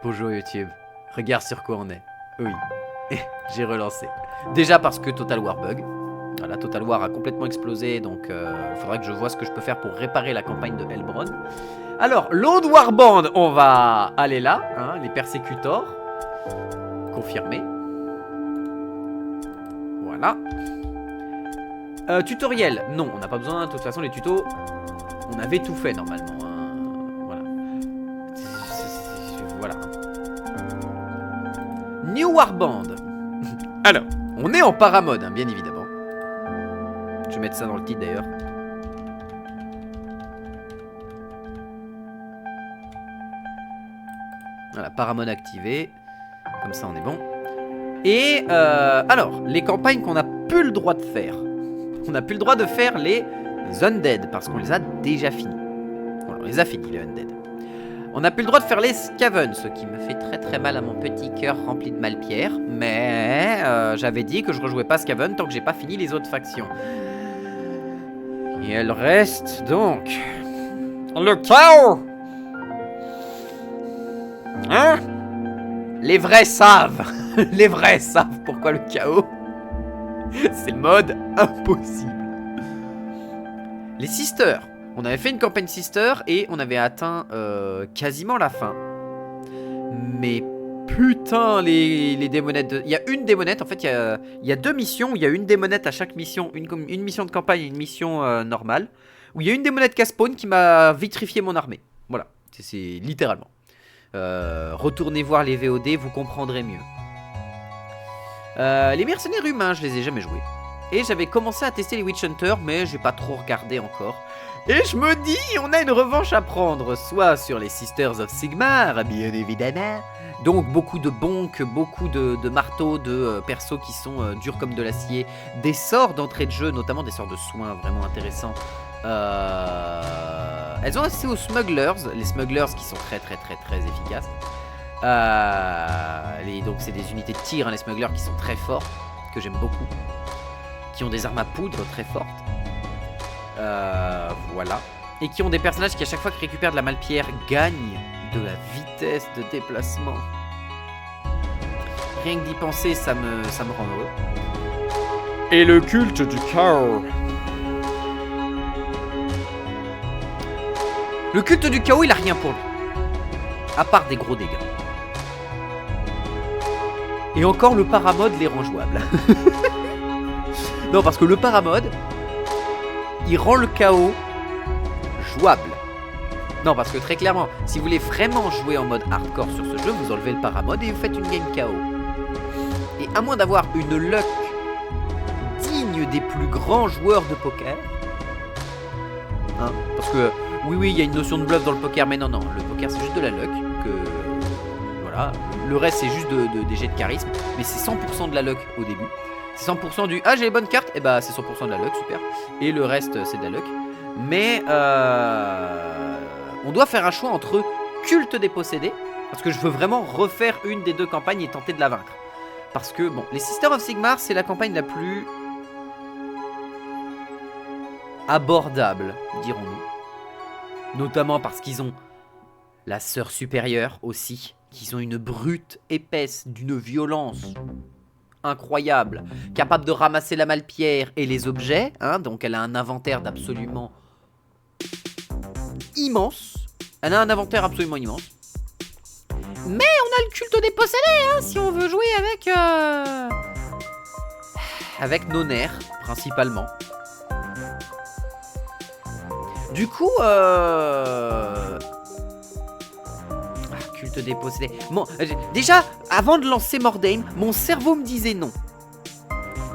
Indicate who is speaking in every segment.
Speaker 1: Bonjour YouTube. Regarde sur quoi on est. Oui. J'ai relancé. Déjà parce que Total War bug. Voilà, Total War a complètement explosé, donc il faudra que je vois ce que je peux faire pour réparer la campagne de Helbron. Alors, Lone Warband, on va aller là, hein, les Persecutors. Confirmé. Voilà. Tutoriel, non, on n'a pas besoin, de toute façon les tutos, on avait tout fait normalement. Hein. Voilà. Voilà. New Warband. Alors, on est en paramode, hein, bien évidemment. Je vais mettre ça dans le titre d'ailleurs. Voilà, paramode activé. Comme ça, on est bon. Et alors, les campagnes qu'on n'a plus le droit de faire. On n'a plus le droit de faire les Undead parce qu'on les a déjà finis. Voilà, on les a finis, les Undead. On n'a plus le droit de faire les Scaven, ce qui me fait très très mal à mon petit cœur rempli de malpierre. Mais j'avais dit que je rejouais pas Scaven tant que j'ai pas fini les autres factions. Et elle reste donc le chaos. Hein? Les vrais savent. Les vrais savent pourquoi le chaos. C'est le mode impossible. Les Sisters. On avait fait une campagne Sister et on avait atteint quasiment la fin. Mais putain, les démonettes. Il y a une démonette, en fait, il y a deux missions. Il y a une démonette à chaque mission. Une mission de campagne et une mission normale. Où il y a une démonette qui a spawn qui m'a vitrifié mon armée. Voilà, c'est littéralement. Retournez voir les VOD, vous comprendrez mieux. Les mercenaires humains, je les ai jamais joués. Et j'avais commencé à tester les Witch Hunters, mais j'ai pas trop regardé encore. Et je me dis, on a une revanche à prendre, soit sur les Sisters of Sigmar, bien évidemment. Donc beaucoup de bonks, beaucoup de marteaux, de persos qui sont durs comme de l'acier. Des sorts d'entrée de jeu, notamment des sorts de soins vraiment intéressants. Elles ont accès aux Smugglers, les Smugglers qui sont très efficaces. Donc c'est des unités de tir, hein, les Smugglers qui sont très forts, que j'aime beaucoup. Qui ont des armes à poudre très fortes. Voilà. Et qui ont des personnages qui à chaque fois qu'ils récupèrent de la malpierre gagnent de la vitesse de déplacement. Rien que d'y penser, ça me rend heureux. Et le culte du chaos. Le culte du chaos, il a rien pour lui. À part des gros dégâts. Et encore, le paramode les rend jouables. Non, parce que le paramode, il rend le chaos jouable. Non, parce que très clairement, si vous voulez vraiment jouer en mode hardcore sur ce jeu, vous enlevez le paramode et vous faites une game KO. Et à moins d'avoir une luck digne des plus grands joueurs de poker, hein, parce que oui, il y a une notion de bluff dans le poker, mais non, le poker c'est juste de la luck. Voilà, le reste c'est juste des jets de charisme, mais c'est 100% de la luck au début. C'est 100% du ah j'ai les bonnes cartes, et bah c'est 100% de la luck, super. Et le reste c'est de la luck. Mais on doit faire un choix entre culte des possédés, parce que je veux vraiment refaire une des deux campagnes et tenter de la vaincre. Parce que bon, les Sisters of Sigmar c'est la campagne la plus abordable, dirons-nous. Notamment parce qu'ils ont la sœur supérieure aussi, qu'ils ont une brute épaisse d'une violence incroyable, capable de ramasser la malpierre et les objets, hein, donc elle a un inventaire d'absolument immense. Elle a un inventaire absolument immense. Mais on a le culte des possédés, hein, si on veut jouer avec nos nerfs, principalement. Du coup, culte des possédés. Bon, déjà, avant de lancer Mordheim, mon cerveau me disait non.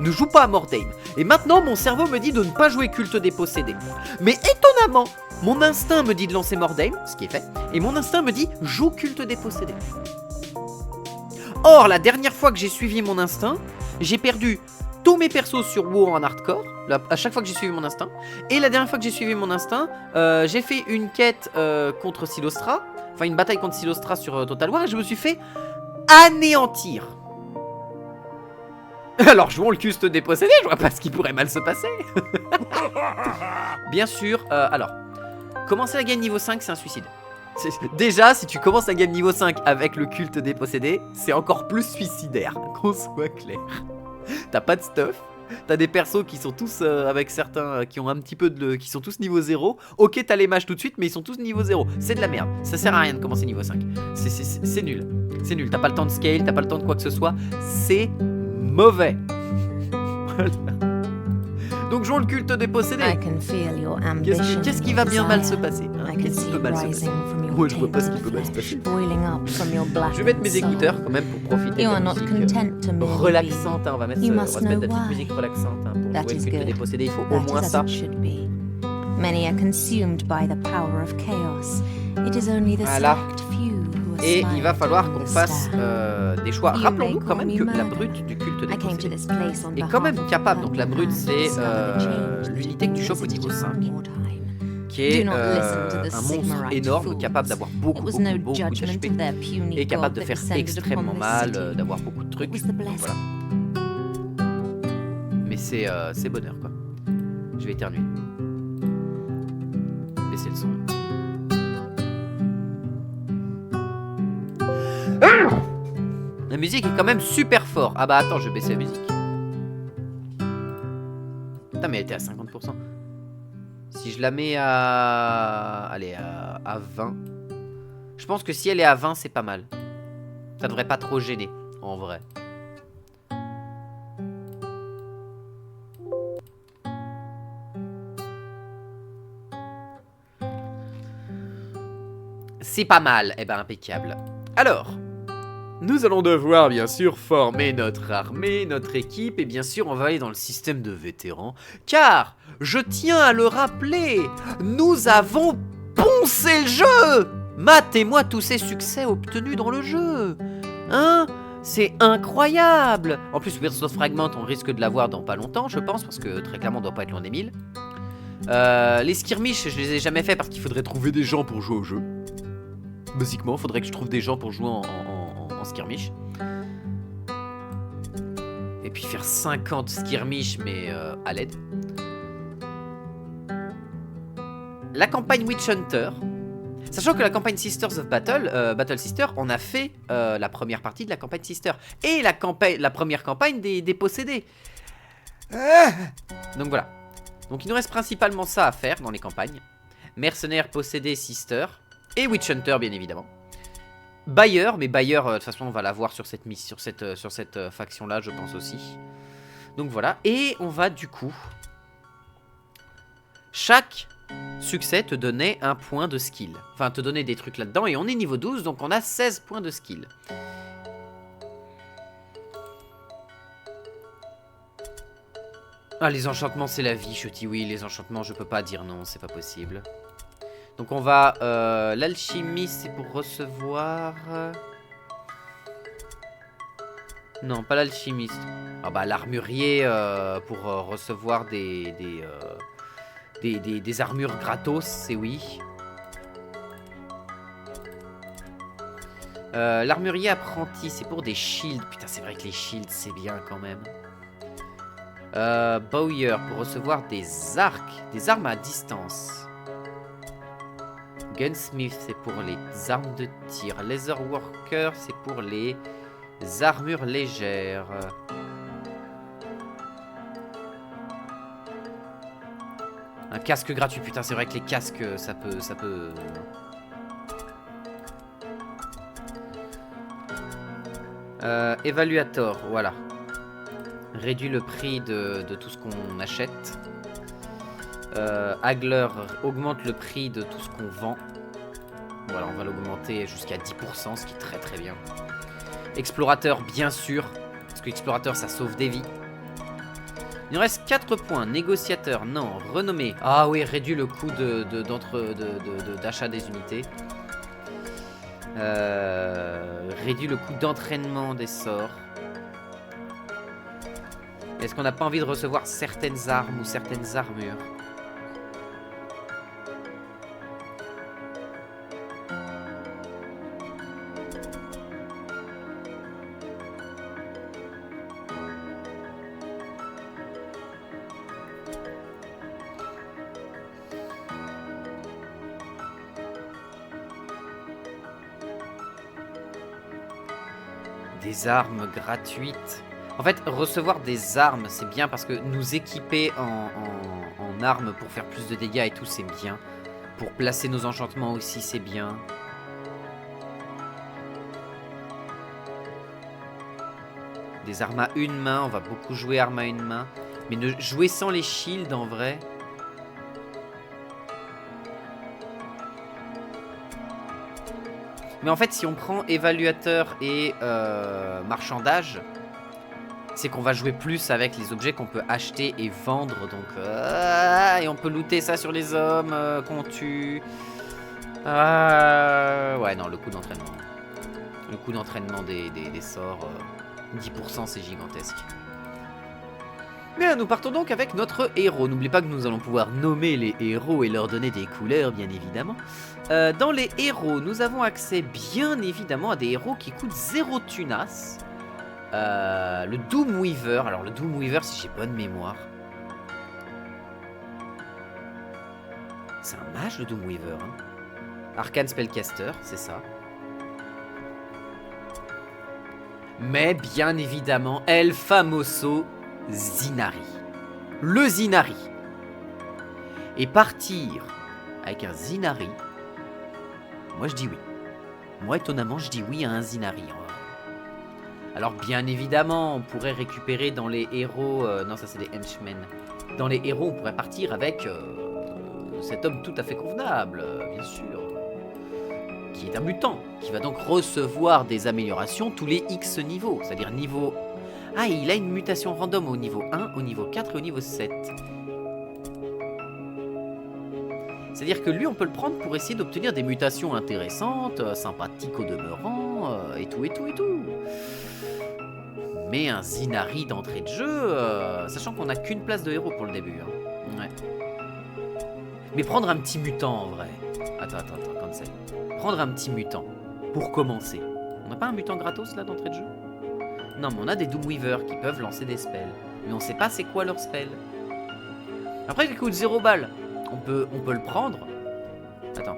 Speaker 1: Ne joue pas à Mordheim. Et maintenant, mon cerveau me dit de ne pas jouer culte des possédés. Mais étonnamment, mon instinct me dit de lancer Mordheim, ce qui est fait, et mon instinct me dit joue culte des possédés. Or, la dernière fois que j'ai suivi mon instinct, j'ai perdu tous mes persos sur WoW en hardcore, à chaque fois que j'ai suivi mon instinct. Et la dernière fois que j'ai suivi mon instinct, j'ai fait une quête contre Silostra, enfin une bataille contre Silostra sur Total War, et je me suis fait anéantir. Alors jouons le culte des possédés, je vois pas ce qui pourrait mal se passer. Bien sûr, alors, commencer la game niveau 5 c'est un suicide. Déjà, si tu commences un game niveau 5 avec le culte des possédés, c'est encore plus suicidaire, qu'on soit clair. T'as pas de stuff, t'as des persos qui sont tous avec certains qui ont un petit peu de... qui sont tous niveau 0. Ok, t'as les mages tout de suite, mais ils sont tous niveau 0. C'est de la merde, ça sert à rien de commencer niveau 5. C'est nul, c'est nul. T'as pas le temps de scale, t'as pas le temps de quoi que ce soit. C'est mauvais. Voilà. Donc jouons le culte des possédés. Qu'est-ce qui va bien mal se passer, hein? Qu'est-ce qui peut mal se passer? Moi je vois pas ce qui peut mal se passer. Je vais mettre mes écouteurs quand même pour profiter de la musique relaxante, hein. On va se mettre de la petite musique relaxante, hein, pour jouer le culte des possédés, il faut au moins ça. Voilà. Et il va falloir qu'on fasse des choix. Rappelons-nous quand même que la brute du culte des possédés est quand même capable. Donc la brute, c'est l'unité que tu chopes au niveau 5, qui est un monstre énorme, capable d'avoir beaucoup d'HP et capable de faire extrêmement mal, d'avoir beaucoup de trucs. Donc, voilà. Mais c'est bonheur, quoi. Je vais éternuer. Baisser le son. La musique est quand même super fort. Ah bah attends, je vais baisser la musique. Putain, mais elle était à 50%. Si je la mets à... Allez, à 20. Je pense que si elle est à 20, c'est pas mal. Ça devrait pas trop gêner, en vrai. C'est pas mal. Eh ben, impeccable. Alors... nous allons devoir bien sûr former notre armée, notre équipe, et bien sûr on va aller dans le système de vétérans, car, je tiens à le rappeler, nous avons poncé le jeu. Matez-moi tous ces succès obtenus dans le jeu. Hein? C'est incroyable. En plus, Wheels of Fragment, on risque de l'avoir dans pas longtemps, je pense, parce que très clairement on doit pas être loin des 1000. Les skirmishes, je les ai jamais fait parce qu'il faudrait trouver des gens pour jouer au jeu. Basiquement, il faudrait que je trouve des gens pour jouer en skirmish. Et puis faire 50 skirmish, mais à l'aide. La campagne Witch Hunter. Sachant que la campagne Sisters of Battle, Battle Sister, on a fait la première partie de la campagne Sister. Et la première campagne des possédés. Donc voilà. Donc il nous reste principalement ça à faire dans les campagnes. Mercenaires, possédés, Sister. Et Witch Hunter, bien évidemment. Bayer, mais Bayer, de toute façon, on va l'avoir sur cette mission, sur cette faction-là, je pense aussi. Donc voilà. Et on va du coup... chaque succès te donnait un point de skill. Enfin, te donnait des trucs là-dedans. Et on est niveau 12, donc on a 16 points de skill. Ah, les enchantements, c'est la vie, je dis oui. Les enchantements, je peux pas dire non, c'est pas possible. Donc on va... l'alchimie, c'est pour recevoir... Non, pas l'alchimiste. Ah bah l'armurier pour recevoir des armures gratos, c'est oui. L'armurier apprenti, c'est pour des shields. Putain, c'est vrai que les shields, c'est bien quand même. Bowyer, pour recevoir des arcs, des armes à distance. Gunsmith, c'est pour les armes de tir. Laserworker, c'est pour les armures légères. Un casque gratuit. Putain, c'est vrai que les casques, ça peut... Évaluator, voilà. Réduit le prix de tout ce qu'on achète. Hagler augmente le prix de tout ce qu'on vend. Voilà, on va l'augmenter jusqu'à 10%, ce qui est très très bien. Explorateur, bien sûr, parce que explorateur, ça sauve des vies. Il nous reste 4 points. Négociateur, non. Renommé. Ah oui, réduit le coût d'achat des unités. Réduit le coût d'entraînement des sorts. Est-ce qu'on n'a pas envie de recevoir certaines armes ou certaines armures? Des armes gratuites. En fait, recevoir des armes, c'est bien parce que nous équiper en armes pour faire plus de dégâts et tout, c'est bien. Pour placer nos enchantements aussi, c'est bien. Des armes à une main, on va beaucoup jouer armes à une main. Mais ne jouer sans les shields en vrai. Mais en fait, si on prend évaluateur et marchandage, c'est qu'on va jouer plus avec les objets qu'on peut acheter et vendre. Donc, et on peut looter ça sur les hommes qu'on tue. Ouais, non, le coût d'entraînement. Le coût d'entraînement des sorts, 10% c'est gigantesque. Bien, nous partons donc avec notre héros. N'oubliez pas que nous allons pouvoir nommer les héros et leur donner des couleurs, bien évidemment. Dans les héros, nous avons accès, bien évidemment, à des héros qui coûtent 0 tunas. Le Doom Weaver. Alors, le Doom Weaver, si j'ai bonne mémoire, c'est un mage, le Doom Weaver. Hein. Arcane Spellcaster, c'est ça. Mais, bien évidemment, El Famoso Zinari. Le Zinari. Et partir avec un Zinari, moi je dis oui. Moi étonnamment je dis oui à un Zinari. Alors bien évidemment on pourrait récupérer dans les héros... non ça c'est des henchmen. Dans les héros on pourrait partir avec cet homme tout à fait convenable, bien sûr. Qui est un mutant. Qui va donc recevoir des améliorations tous les X niveaux. C'est-à-dire niveau... Ah, il a une mutation random au niveau 1, au niveau 4 et au niveau 7. C'est-à-dire que lui, on peut le prendre pour essayer d'obtenir des mutations intéressantes, sympathiques au demeurant, et tout, et tout, et tout. Mais un Zinari d'entrée de jeu, sachant qu'on n'a qu'une place de héros pour le début. Hein. Ouais. Mais prendre un petit mutant, en vrai. Attends, comme ça. Prendre un petit mutant, pour commencer. On n'a pas un mutant gratos, là, d'entrée de jeu ? Non, mais on a des Doom Weaver qui peuvent lancer des spells. Mais on sait pas c'est quoi leur spell. Après, il coûte 0 balles. On peut le prendre. Attends.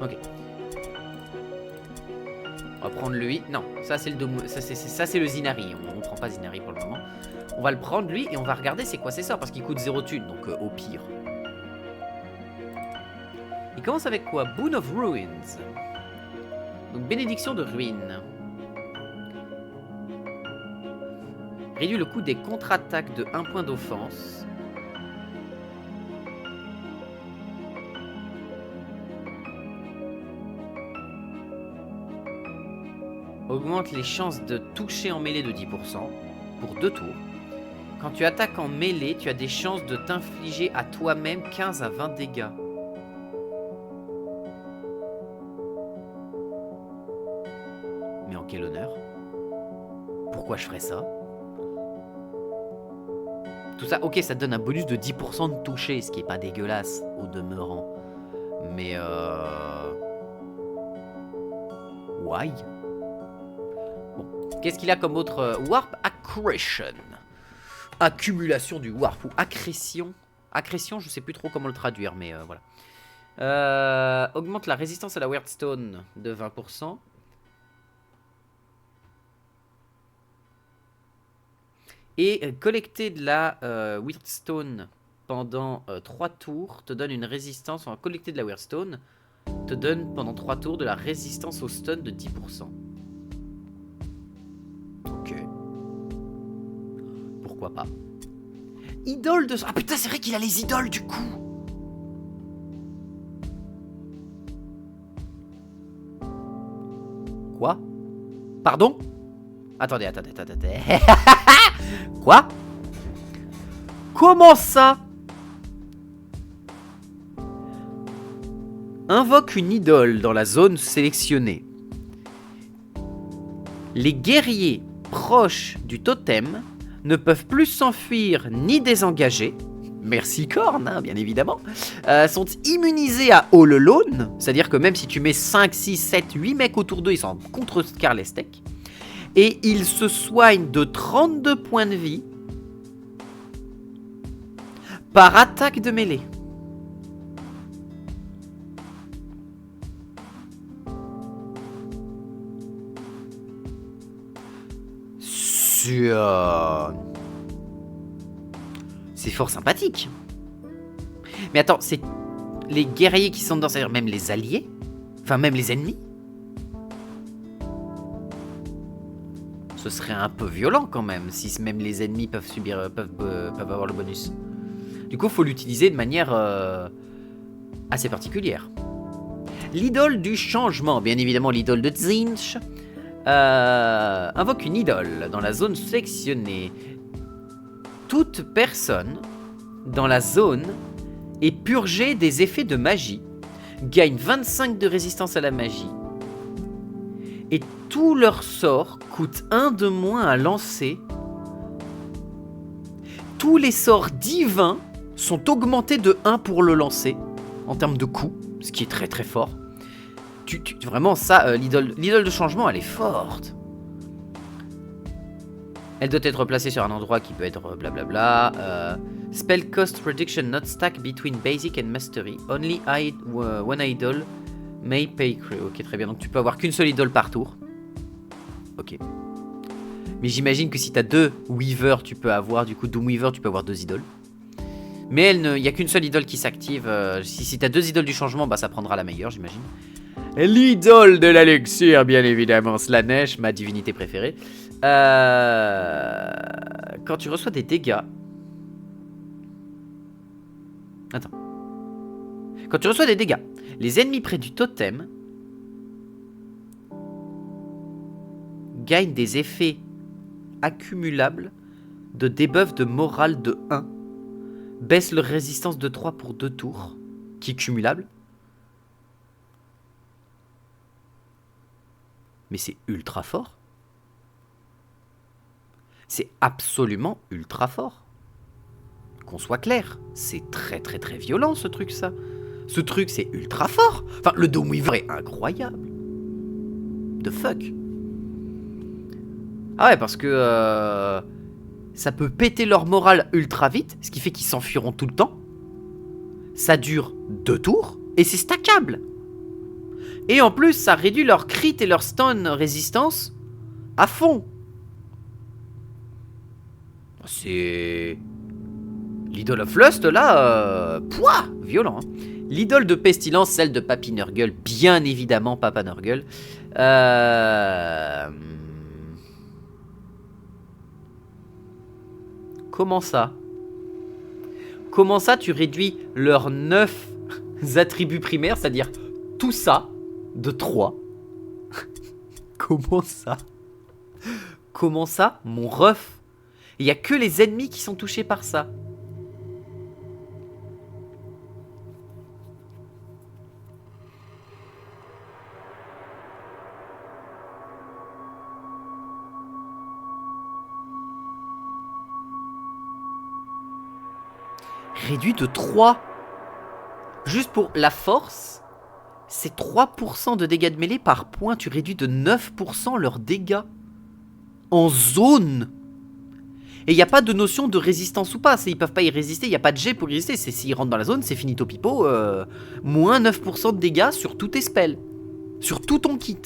Speaker 1: Ok. On va prendre lui. Non, ça c'est le Doom... ça c'est le Zinari. On prend pas Zinari pour le moment. On va le prendre lui et on va regarder c'est quoi ses sorts parce qu'il coûte 0 thunes. Donc au pire. Il commence avec quoi? Boon of Ruins. Donc bénédiction de ruine. Réduit le coût des contre-attaques de 1 point d'offense. Augmente les chances de toucher en mêlée de 10% pour 2 tours. Quand tu attaques en mêlée, tu as des chances de t'infliger à toi-même 15 à 20 dégâts. Mais en quel honneur? Pourquoi je ferais ça? Tout ça, ok, ça te donne un bonus de 10% de toucher, ce qui est pas dégueulasse au demeurant. Mais why? Bon, qu'est-ce qu'il a comme autre warp? Accretion. Accumulation du warp ou accrétion. Accrétion, je sais plus trop comment le traduire, mais voilà. Augmente la résistance à la Weirdstone de 20%. Et collecter de la Weirdstone pendant 3 tours te donne une résistance. Enfin, collecter de la Weirdstone te donne pendant 3 tours de la résistance au stun de 10%. Ok. Pourquoi pas. Idole de... Ah putain, c'est vrai qu'il a les idoles du coup. Quoi? Pardon? Attendez. Quoi? Comment ça? Invoque une idole dans la zone sélectionnée. Les guerriers proches du totem ne peuvent plus s'enfuir ni désengager. Merci Korn, hein, bien évidemment. Sont immunisés à All Alone. C'est-à-dire que même si tu mets 5, 6, 7, 8 mecs autour d'eux, ils sont contre Scarlestek. Et ils se soignent de 32 points de vie par attaque de mêlée. C'est fort sympathique. Mais attends, c'est les guerriers qui sont dedans, c'est-à-dire même les alliés? Enfin, même les ennemis? Ce serait un peu violent quand même, si même les ennemis peuvent subir, peuvent avoir le bonus. Du coup, il faut l'utiliser de manière assez particulière. L'idole du changement, bien évidemment l'idole de Tzeentch, invoque une idole dans la zone sélectionnée. Toute personne dans la zone est purgée des effets de magie, gagne 25 de résistance à la magie, et tous leurs sorts coûtent 1 de moins à lancer. Tous les sorts divins sont augmentés de 1 pour le lancer, en termes de coût, ce qui est très très fort. Vraiment ça, l'idole de changement, elle est forte. Elle doit être placée sur un endroit qui peut être blablabla. Spell cost reduction not stack between basic and mastery. Only one idol may pay crew. Ok, très bien. Donc tu peux avoir qu'une seule idole par tour. Ok. Mais j'imagine que si t'as 2 Weaver, tu peux avoir, du coup, Doom Weaver, tu peux avoir 2 idoles. Mais il n'y a qu'une seule idole qui s'active. Si t'as 2 idoles du changement, bah ça prendra la meilleure, j'imagine. L'idole de la luxure, bien évidemment, Slaanesh, ma divinité préférée. Quand tu reçois des dégâts... Attends. Quand tu reçois des dégâts, les ennemis près du totem gagnent des effets accumulables de debuff de morale de 1. Baisse leur résistance de 3 pour 2 tours, qui est cumulable. Mais c'est ultra fort. C'est absolument ultra fort. Qu'on soit clair, c'est très très très violent ce truc ça. Ce truc c'est ultra fort. Enfin le Doom Weaver est incroyable. The fuck. Ah ouais parce que ça peut péter leur morale ultra vite, ce qui fait qu'ils s'enfuiront tout le temps. Ça dure 2 tours et c'est stackable. Et en plus ça réduit leur crit et leur stun résistance à fond. C'est... L'idole of Lust, là, pouah, violent. Hein. L'idole de pestilence, celle de Papy Nurgle, bien évidemment, Papa Nurgle. Comment ça? Comment ça, tu réduis leurs 9 attributs primaires, c'est-à-dire tout ça, de 3? Comment ça? Comment ça, mon ref? Il n'y a que les ennemis qui sont touchés par ça. Réduit de 3. Juste pour la force, c'est 3% de dégâts de mêlée par point. Tu réduis de 9% leurs dégâts. En zone. Et il n'y a pas de notion de résistance ou pas. Ils peuvent pas y résister, il n'y a pas de jet pour y résister. S'ils rentrent dans la zone, c'est finito pipo. Moins 9% de dégâts sur tous tes spells. Sur tout ton kit.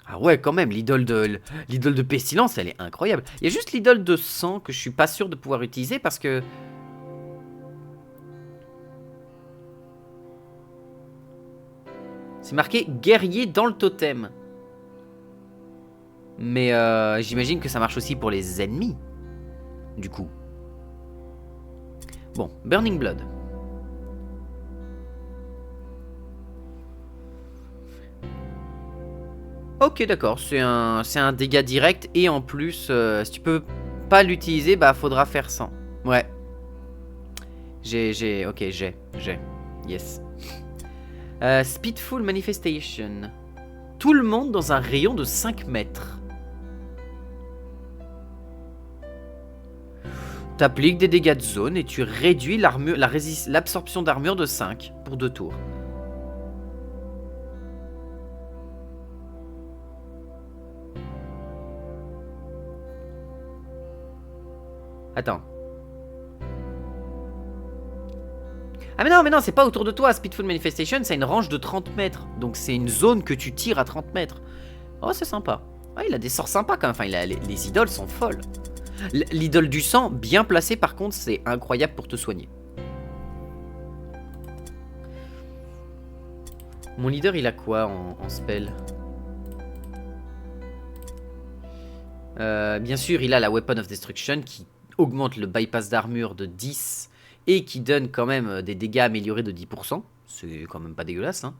Speaker 1: Ah ouais, quand même, l'idole de pestilence, elle est incroyable. Il y a juste l'idole de sang que je suis pas sûr de pouvoir utiliser parce que... C'est marqué guerrier dans le totem. Mais j'imagine que ça marche aussi pour les ennemis. Du coup. Bon, Burning Blood. Ok, d'accord, c'est un dégât direct. Et en plus, si tu peux pas l'utiliser, bah faudra faire 100. Ouais. Ok, j'ai. Yes. Speedful Manifestation. Tout le monde dans un rayon de 5 mètres. T'appliques des dégâts de zone et tu réduis l'absorption d'armure de 5 pour 2 tours. Attends. Ah mais non, c'est pas autour de toi. Speedful Manifestation, c'est une range de 30 mètres. Donc c'est une zone que tu tires à 30 mètres. Oh, c'est sympa. Ouais, il a des sorts sympas quand même. Enfin, les idoles sont folles. L'idole du sang, bien placée par contre, c'est incroyable pour te soigner. Mon leader, il a quoi en spell? Bien sûr, il a la Weapon of Destruction qui augmente le bypass d'armure de 10 et qui donne quand même des dégâts améliorés de 10%. C'est quand même pas dégueulasse, hein.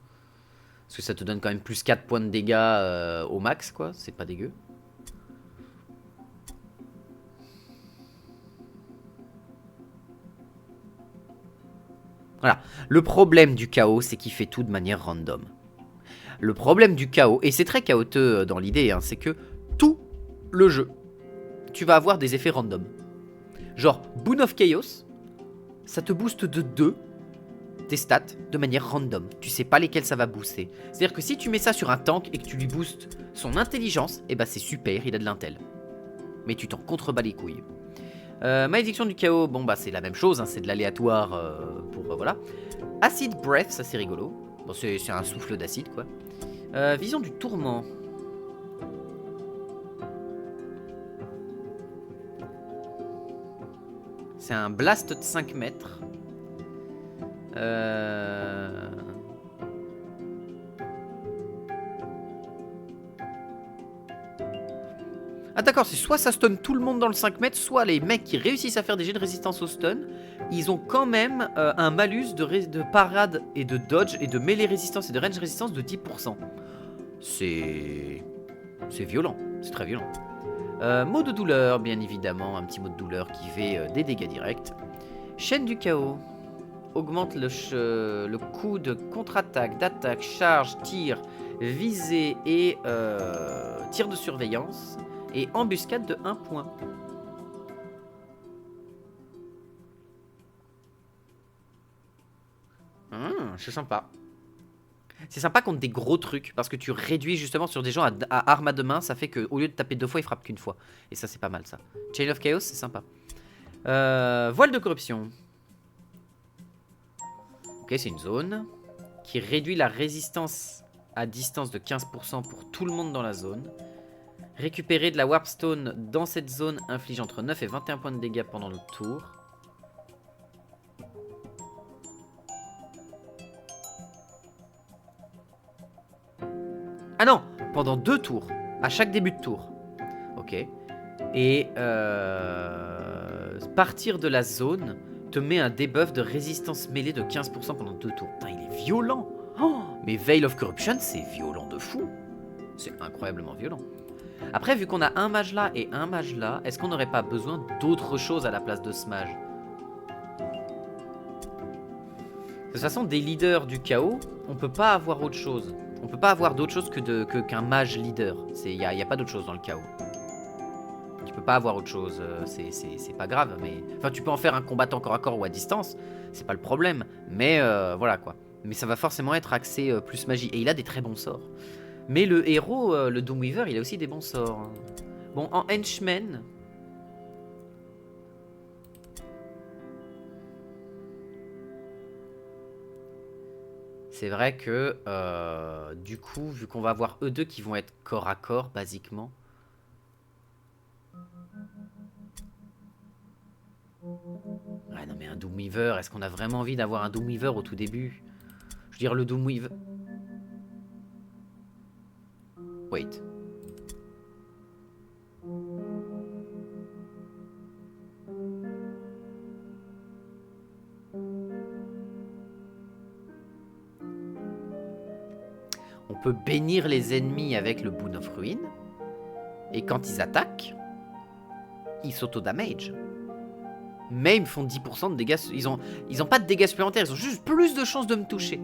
Speaker 1: Parce que ça te donne quand même plus 4 points de dégâts au max, quoi. C'est pas dégueu. Voilà. Le problème du chaos, c'est qu'il fait tout de manière random. Le problème du chaos, et c'est très chaotique dans l'idée, hein, c'est que tout le jeu, tu vas avoir des effets random. Genre, Boon of Chaos, ça te booste de 2 tes stats de manière random. Tu sais pas lesquels ça va booster. C'est-à-dire que si tu mets ça sur un tank et que tu lui boostes son intelligence, et bah c'est super, il a de l'intel. Mais tu t'en contrebats les couilles. Malédiction du chaos, bon bah c'est la même chose, hein, c'est de l'aléatoire pour voilà. Acid Breath, ça c'est rigolo. Bon, c'est un souffle d'acide quoi. Vision du tourment. C'est un blast de 5 mètres. Ah d'accord, c'est soit ça stun tout le monde dans le 5 mètres, soit les mecs qui réussissent à faire des jets de résistance au stun, ils ont quand même un malus de parade et de dodge et de mêlée résistance et de range résistance de 10%. C'est violent, c'est très violent. Mot de douleur, bien évidemment, un petit mot de douleur qui fait des dégâts directs. Chaîne du chaos. Augmente le coût de contre-attaque, d'attaque, charge, tir, visée et tir de surveillance. Et embuscade de 1 point. C'est sympa. C'est sympa contre des gros trucs. Parce que tu réduis justement sur des gens à arme à deux mains. Ça fait qu'au lieu de taper 2 fois, il frappe qu'une fois. Et ça, c'est pas mal ça. Chain of Chaos, c'est sympa. Voile de corruption. Ok, c'est une zone qui réduit la résistance à distance de 15% pour tout le monde dans la zone. Récupérer de la Warpstone dans cette zone inflige entre 9 et 21 points de dégâts pendant le tour. Ah non, pendant 2 tours, à chaque début de tour. Ok. Et partir de la zone te met un debuff de résistance mêlée de 15% pendant 2 tours. Putain, il est violent. Oh, mais Veil of Corruption, c'est violent de fou. C'est incroyablement violent. Après, vu qu'on a un mage là et un mage là, est-ce qu'on n'aurait pas besoin d'autre chose à la place de ce mage? De toute façon, des leaders du chaos, on peut pas avoir autre chose. On peut pas avoir d'autre chose qu'un mage leader. Il n'y a pas d'autre chose dans le chaos. Tu peux pas avoir autre chose, c'est pas grave. Mais enfin, tu peux en faire un combattant corps à corps ou à distance, c'est pas le problème. Mais voilà quoi. Mais ça va forcément être axé plus magie. Et il a des très bons sorts. Mais le héros, le Doomweaver, il a aussi des bons sorts. Bon, en henchman... C'est vrai que, du coup, vu qu'on va avoir eux deux qui vont être corps à corps, basiquement... Ouais, non mais un Doomweaver, est-ce qu'on a vraiment envie d'avoir un Doomweaver au tout début? Je veux dire, le Doomweaver... Wait. On peut bénir les ennemis avec le Boon of Ruin. Et quand ils attaquent, ils s'auto-damage. Mais ils me font 10% de dégâts. Ils ont pas de dégâts supplémentaires, ils ont juste plus de chances de me toucher.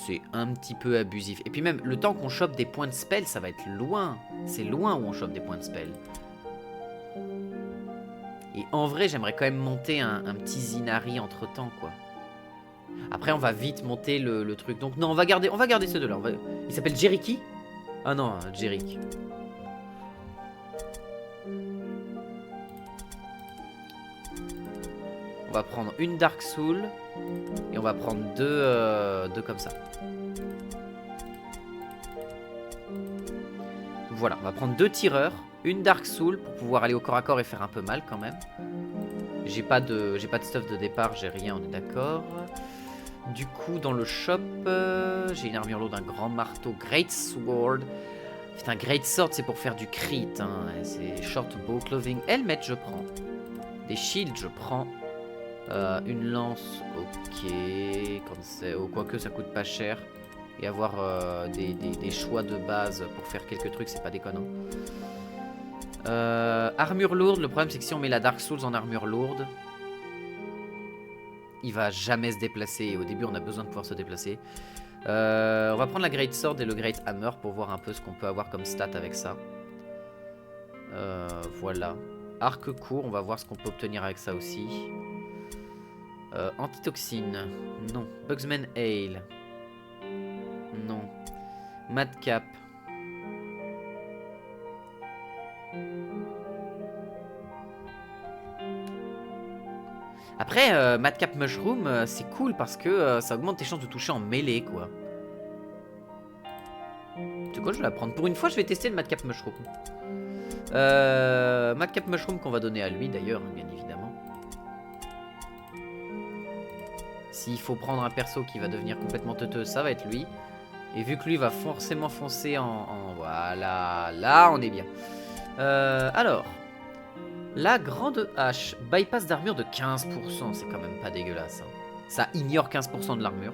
Speaker 1: C'est un petit peu abusif. Et puis même, le temps qu'on chope des points de spell, ça va être loin. C'est loin où on chope des points de spell. Et en vrai, j'aimerais quand même monter un petit Zinari entre-temps, quoi. Après, on va vite monter le truc. Donc non, on va garder ces deux-là. Il s'appelle Jericho? Ah non, Jericho. On va prendre une Dark Soul. Et on va prendre deux comme ça. Voilà, on va prendre 2 tireurs. Une Dark Soul pour pouvoir aller au corps à corps et faire un peu mal quand même. J'ai pas de stuff de départ, j'ai rien, on est d'accord. Du coup, dans le shop, j'ai une armure lourde, un grand marteau, Great Sword. Putain, Great Sword, c'est pour faire du crit. Hein. C'est short bow clothing. Helmet, je prends. Des shields, je prends. Une lance, ok. Quoique ça coûte pas cher. Et avoir des choix de base pour faire quelques trucs, c'est pas déconnant. Armure lourde, le problème c'est que si on met la Dark Souls en armure lourde, il va jamais se déplacer. Et au début, on a besoin de pouvoir se déplacer. On va prendre la Great Sword et le Great Hammer pour voir un peu ce qu'on peut avoir comme stat avec ça. Voilà. Arc court, on va voir ce qu'on peut obtenir avec ça aussi. Antitoxine, non. Bugsman Ale, non. Madcap. Après, Madcap Mushroom, c'est cool parce que ça augmente tes chances de toucher en mêlée, quoi. Tu sais quoi, je vais la prendre. Pour une fois, je vais tester le Madcap Mushroom. Madcap Mushroom qu'on va donner à lui, d'ailleurs, bien évidemment. S'il faut prendre un perso qui va devenir complètement teuteux, ça va être lui. Et vu que lui va forcément foncer Voilà, là, on est bien. Alors... La grande hache, bypass d'armure de 15%, c'est quand même pas dégueulasse. Hein. Ça ignore 15% de l'armure.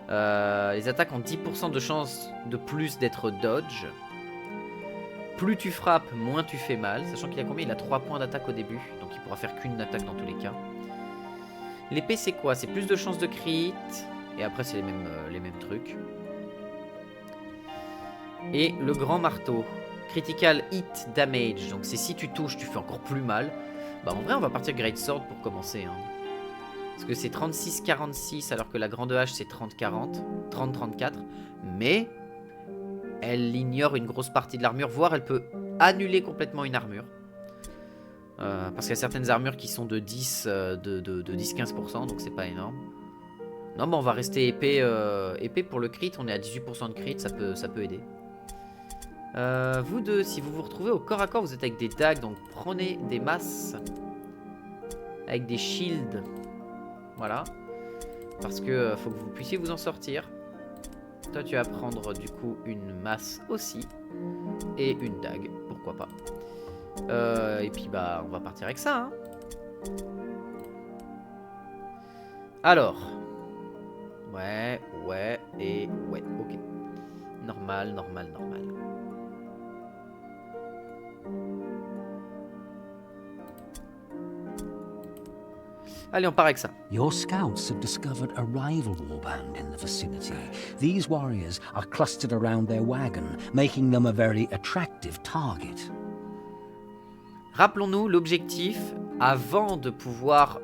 Speaker 1: Les attaques ont 10% de chance de plus d'être dodge. Plus tu frappes, moins tu fais mal. Sachant qu'il a combien? Il a 3 points d'attaque au début, donc il pourra faire qu'une attaque dans tous les cas. L'épée c'est quoi? C'est plus de chances de crit. Et après c'est les mêmes trucs. Et le grand marteau. Critical hit damage, donc c'est si tu touches, tu fais encore plus mal. Bah en vrai on va partir Great Sword pour commencer. Hein. Parce que c'est 36-46 alors que la grande hache c'est 30-40, 30-34. Mais elle ignore une grosse partie de l'armure, voire elle peut annuler complètement une armure. Parce qu'il y a certaines armures qui sont de 10-15%, donc c'est pas énorme. Non mais on va rester épée, épée pour le crit, on est à 18% de crit, ça peut aider. Vous deux, si vous vous retrouvez au corps à corps, vous êtes avec des dagues, donc prenez des masses avec des shields. Voilà. Parce que faut que vous puissiez vous en sortir. Toi, tu vas prendre du coup une masse aussi. Et une dague, pourquoi pas. Et puis bah, on va partir avec ça. Hein. Alors. Ouais, et ouais, ok. Normal. Allez, on part avec ça.
Speaker 2: Your scouts have discovered a rival warband in the vicinity. These warriors are clustered around their wagon, making them a very attractive target.
Speaker 1: Rappelons-nous l'objectif avant de pouvoir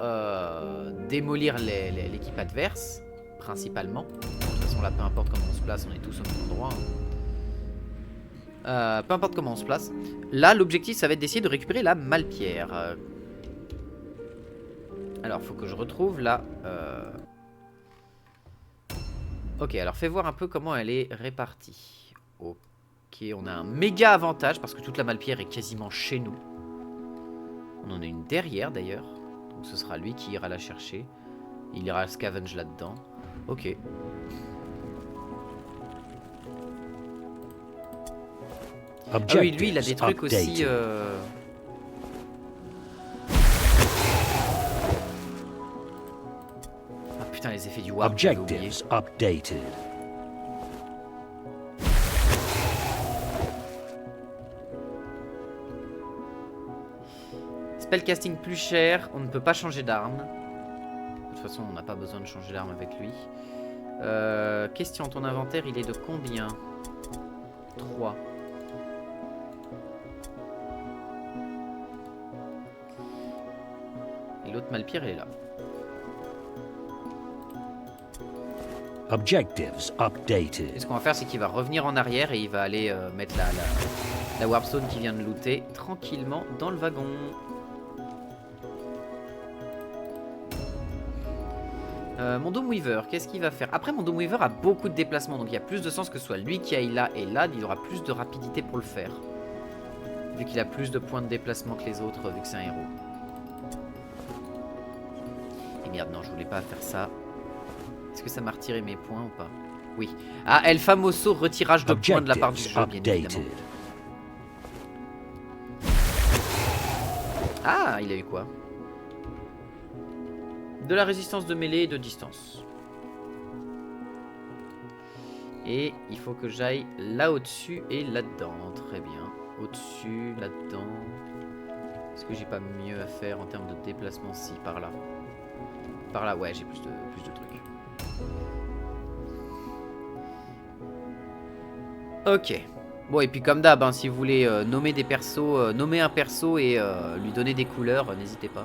Speaker 1: démolir l'équipe adverse, principalement. De toute façon, là, peu importe comment on se place, on est tous au même endroit. Hein. Peu importe comment on se place. Là, l'objectif, ça va être d'essayer de récupérer la Malpierre. Alors, faut que je retrouve là. Ok, alors fais voir un peu comment elle est répartie. Ok, on a un méga avantage parce que toute la Malpierre est quasiment chez nous. On en a une derrière d'ailleurs. Donc ce sera lui qui ira la chercher. Il ira scavenge là-dedans. Ok. Ah oui, lui il a des trucs aussi... Putain, les effets du warp.
Speaker 2: Objectives updated.
Speaker 1: Spellcasting plus cher, on ne peut pas changer d'arme. De toute façon, on n'a pas besoin de changer d'arme avec lui. Question, ton inventaire, il est de combien? 3. Et l'autre Malpierre, elle est là.
Speaker 2: Objectives updated.
Speaker 1: Et ce qu'on va faire, c'est qu'il va revenir en arrière et il va aller mettre la warpstone qu'il vient de looter tranquillement dans le wagon. Mon Doomweaver, qu'est-ce qu'il va faire? Après, mon Doomweaver a beaucoup de déplacements, donc il y a plus de sens que ce soit lui qui aille là et là, il aura plus de rapidité pour le faire. Vu qu'il a plus de points de déplacement que les autres, vu que c'est un héros. Et merde, non, je voulais pas faire ça. Est-ce que ça m'a retiré mes points ou pas? Oui. Ah, El Famoso, retirage de points de la part du jeu, bien évidemment. Ah, il a eu quoi? De la résistance de mêlée et de distance. Et il faut que j'aille là au-dessus et là-dedans. Très bien. Au-dessus, là-dedans. Est-ce que j'ai pas mieux à faire en termes de déplacement? Si, par là. Par là, ouais, j'ai plus de trucs. Ok. Bon, et puis comme d'hab, hein, si vous voulez nommer des persos, nommer un perso et lui donner des couleurs, n'hésitez pas.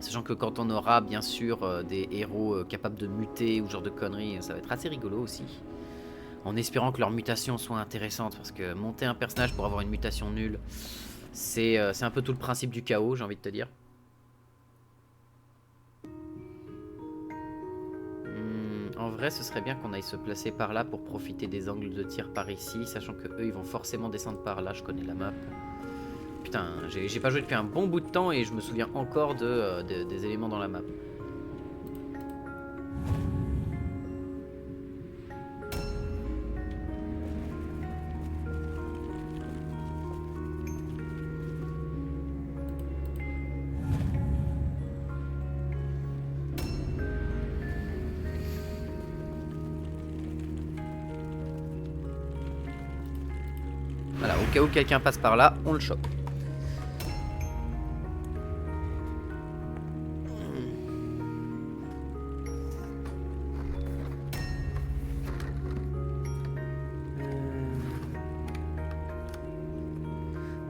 Speaker 1: Sachant que quand on aura bien sûr des héros capables de muter ou ce genre de conneries, ça va être assez rigolo aussi. En espérant que leurs mutations soient intéressantes, parce que monter un personnage pour avoir une mutation nulle, c'est un peu tout le principe du chaos, j'ai envie de te dire. En vrai, ce serait bien qu'on aille se placer par là pour profiter des angles de tir par ici, sachant que eux ils vont forcément descendre par là, je connais la map. Putain, j'ai pas joué depuis un bon bout de temps et je me souviens encore des éléments dans la map. Voilà, au cas où quelqu'un passe par là, on le chope.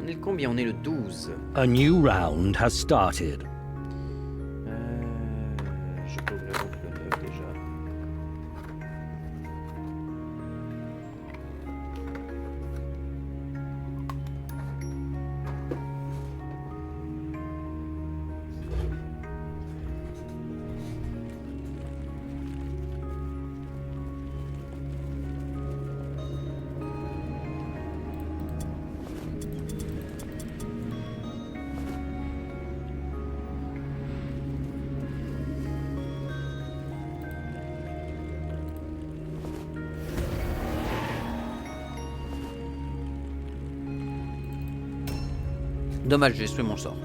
Speaker 1: On est le combien? On est le 12.
Speaker 2: A new round has started.
Speaker 1: Je peux ouvrir donc le 9 déjà. Dommage, j'ai détruit mon sort.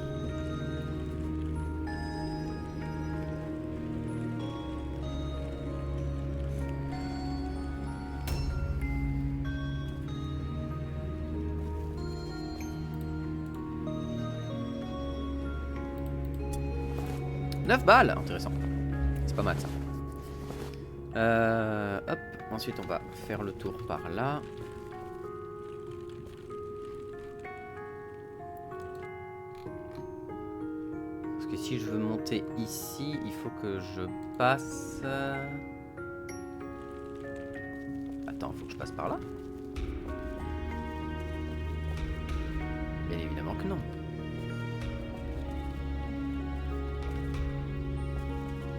Speaker 1: « 9 balles, intéressant. C'est pas mal ça. Hop, ensuite on va faire le tour par là. Parce que si je veux monter ici, il faut que je passe... Attends, il faut que je passe par là? Bien évidemment que non.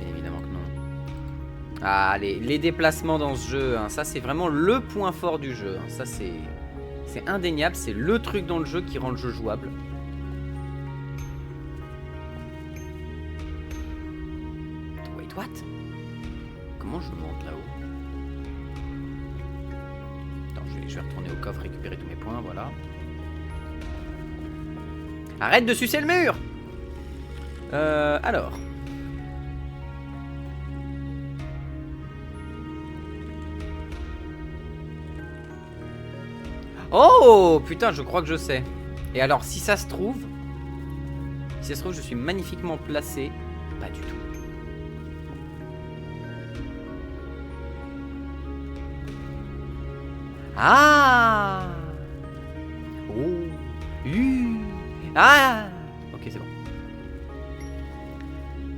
Speaker 1: Bien évidemment que non. Ah, les déplacements dans ce jeu, hein, ça c'est vraiment le point fort du jeu. Hein. Ça c'est indéniable, c'est le truc dans le jeu qui rend le jeu jouable. Wait, what? Comment je monte là-haut? Attends, je vais retourner au coffre, récupérer tous mes points, voilà. Arrête de sucer le mur! Alors... Oh putain, je crois que je sais. Et alors, si ça se trouve, je suis magnifiquement placé. Pas du tout. Ah. Oh. Ah. Ok, c'est bon.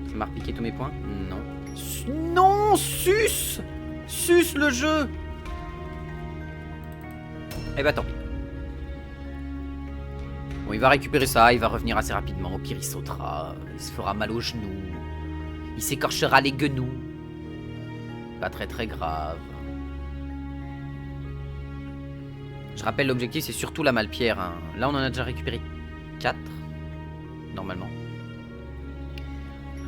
Speaker 1: Ça m'a repiqué tous mes points? Non. Non, suce le jeu. Eh bah tant pis. Bon, il va récupérer ça, il va revenir assez rapidement. Au pire, il sautera, il se fera mal aux genoux, il s'écorchera les genoux. Pas très très grave. Je rappelle, l'objectif, c'est surtout la Malpierre. Hein. Là, on en a déjà récupéré 4, normalement.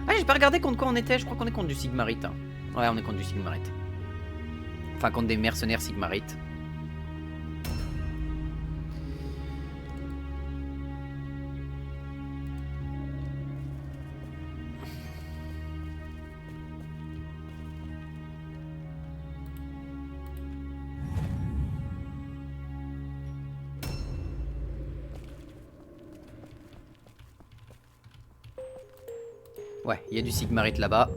Speaker 1: Ah, j'ai pas regardé contre quoi on était. Je crois qu'on est contre du Sigmarite. Hein. Ouais, on est contre du Sigmarite. Enfin, contre des mercenaires Sigmarites. Ouais, il y a du Sigmarite là-bas.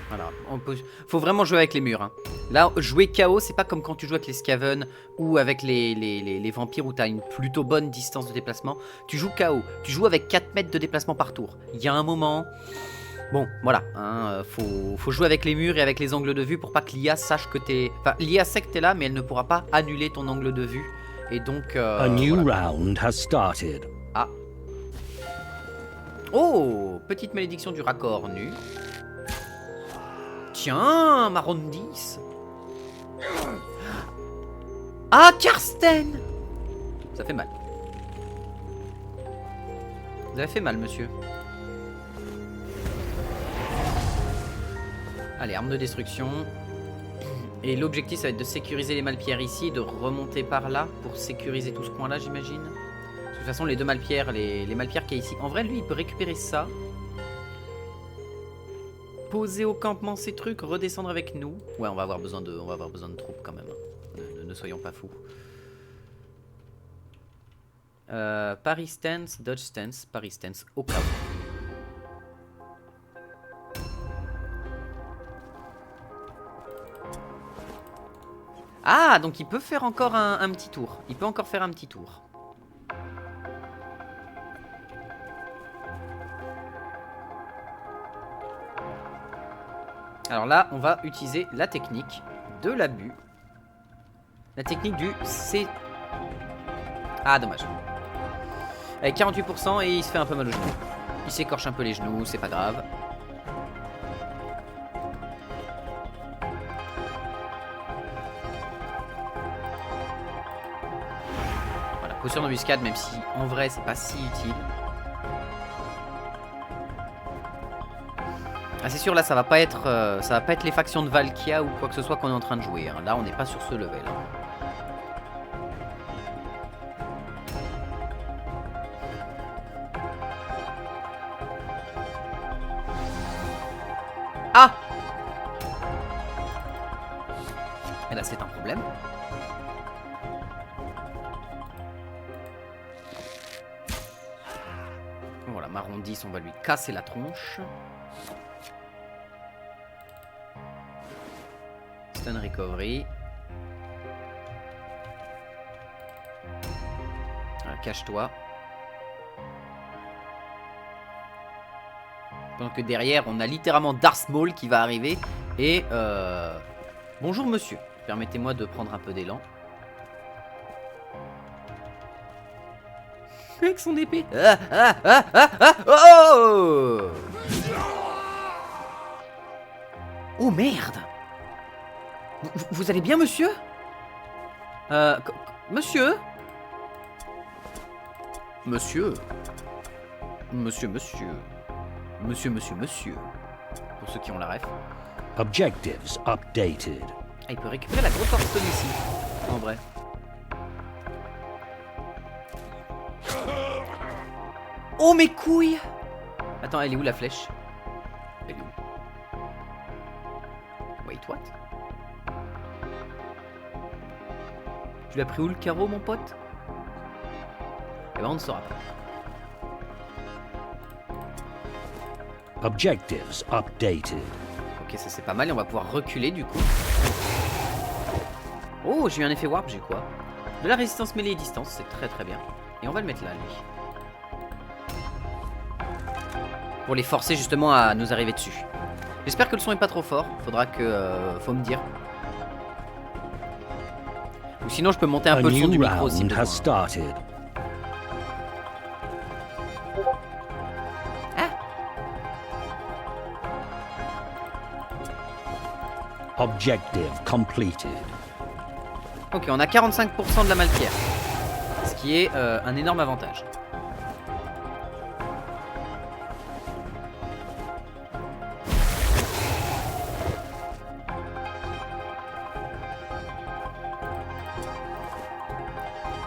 Speaker 1: Voilà, faut vraiment jouer avec les murs. Hein. Là, jouer KO, c'est pas comme quand tu joues avec les Skaven ou avec les vampires où tu as une plutôt bonne distance de déplacement. Tu joues KO, tu joues avec 4 mètres de déplacement par tour. Il y a un moment... Bon, voilà, hein, faut jouer avec les murs et avec les angles de vue pour pas que l'IA sache que t'es... Enfin, l'IA sait que t'es là, mais elle ne pourra pas annuler ton angle de vue. Et donc...
Speaker 2: A new round has started.
Speaker 1: Ah. Oh, petite malédiction du raccord nu. Tiens, ma ronde 10. Ah, Karsten! Ça fait mal. Vous avez fait mal, monsieur. Allez, arme de destruction. Et l'objectif, ça va être de sécuriser les Malpierres ici et de remonter par là pour sécuriser tout ce coin-là, j'imagine. De toute façon, les deux Malpierres, les Malpierres qui est ici. En vrai, lui, il peut récupérer ça. Poser au campement ces trucs, redescendre avec nous. Ouais, on va avoir besoin de troupes quand même. Ne soyons pas fous. Paris stance, dodge stance, Paris stance, au cas où. Ah, donc il peut faire encore un petit tour. Il peut encore faire un petit tour. Alors là, on va utiliser la technique de l'abus. La technique du C... Ah, dommage. Avec 48% et il se fait un peu mal aux genoux. Il s'écorche un peu les genoux, c'est pas grave. Voilà, posture d'embuscade, même si en vrai c'est pas si utile. Ah, c'est sûr, là ça va pas être les factions de Valkia ou quoi que ce soit qu'on est en train de jouer. Hein. Là on n'est pas sur ce level. Hein. Ah! Et là c'est un problème. Voilà, marron 10, on va lui casser la tronche. Stun recovery. Voilà, cache-toi. Pendant que derrière, on a littéralement Darth Maul qui va arriver. Et bonjour monsieur. Permettez-moi de prendre un peu d'élan. Avec son épée. Oh! Oh merde! Vous allez bien, monsieur? Monsieur? Monsieur? Monsieur. Monsieur. Pour ceux qui ont la ref.
Speaker 2: Objectives updated.
Speaker 1: Ah, il peut récupérer la grosse Hearthstone ici. En vrai. Oh mes couilles! Attends, elle est où la flèche? Elle est où? Wait, what? Tu l'as pris où le carreau, mon pote? Eh ben, on ne saura pas.
Speaker 2: Objectives updated.
Speaker 1: Ok, ça c'est pas mal et on va pouvoir reculer du coup. Oh, j'ai eu un effet warp, j'ai quoi? De la résistance mêlée et distance, c'est très très bien. Et on va le mettre là, lui. Pour les forcer justement à nous arriver dessus. J'espère que le son est pas trop fort. Faudra que... faut me dire. Ou sinon je peux monter un peu le son du micro si besoin.
Speaker 2: Objective completed.
Speaker 1: Ok, on a 45% de la malpierre. Ce qui est un énorme avantage.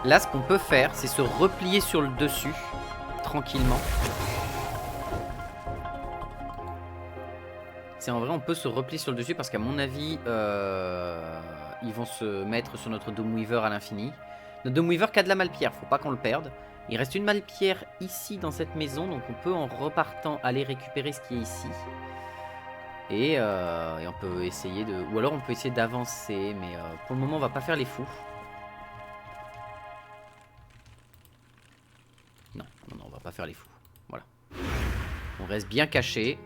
Speaker 1: Là, ce qu'on peut faire, c'est se replier sur le dessus, tranquillement. C'est en vrai, on peut se replier sur le dessus parce qu'à mon avis, ils vont se mettre sur notre Doomweaver à l'infini. Notre Doomweaver qui a de la malpierre, faut pas qu'on le perde. Il reste une malpierre ici dans cette maison, donc on peut en repartant aller récupérer ce qui est ici. Et on peut essayer de... Ou alors on peut essayer d'avancer, mais pour le moment on va pas faire les fous. Non, on va pas faire les fous. Voilà. On reste bien caché.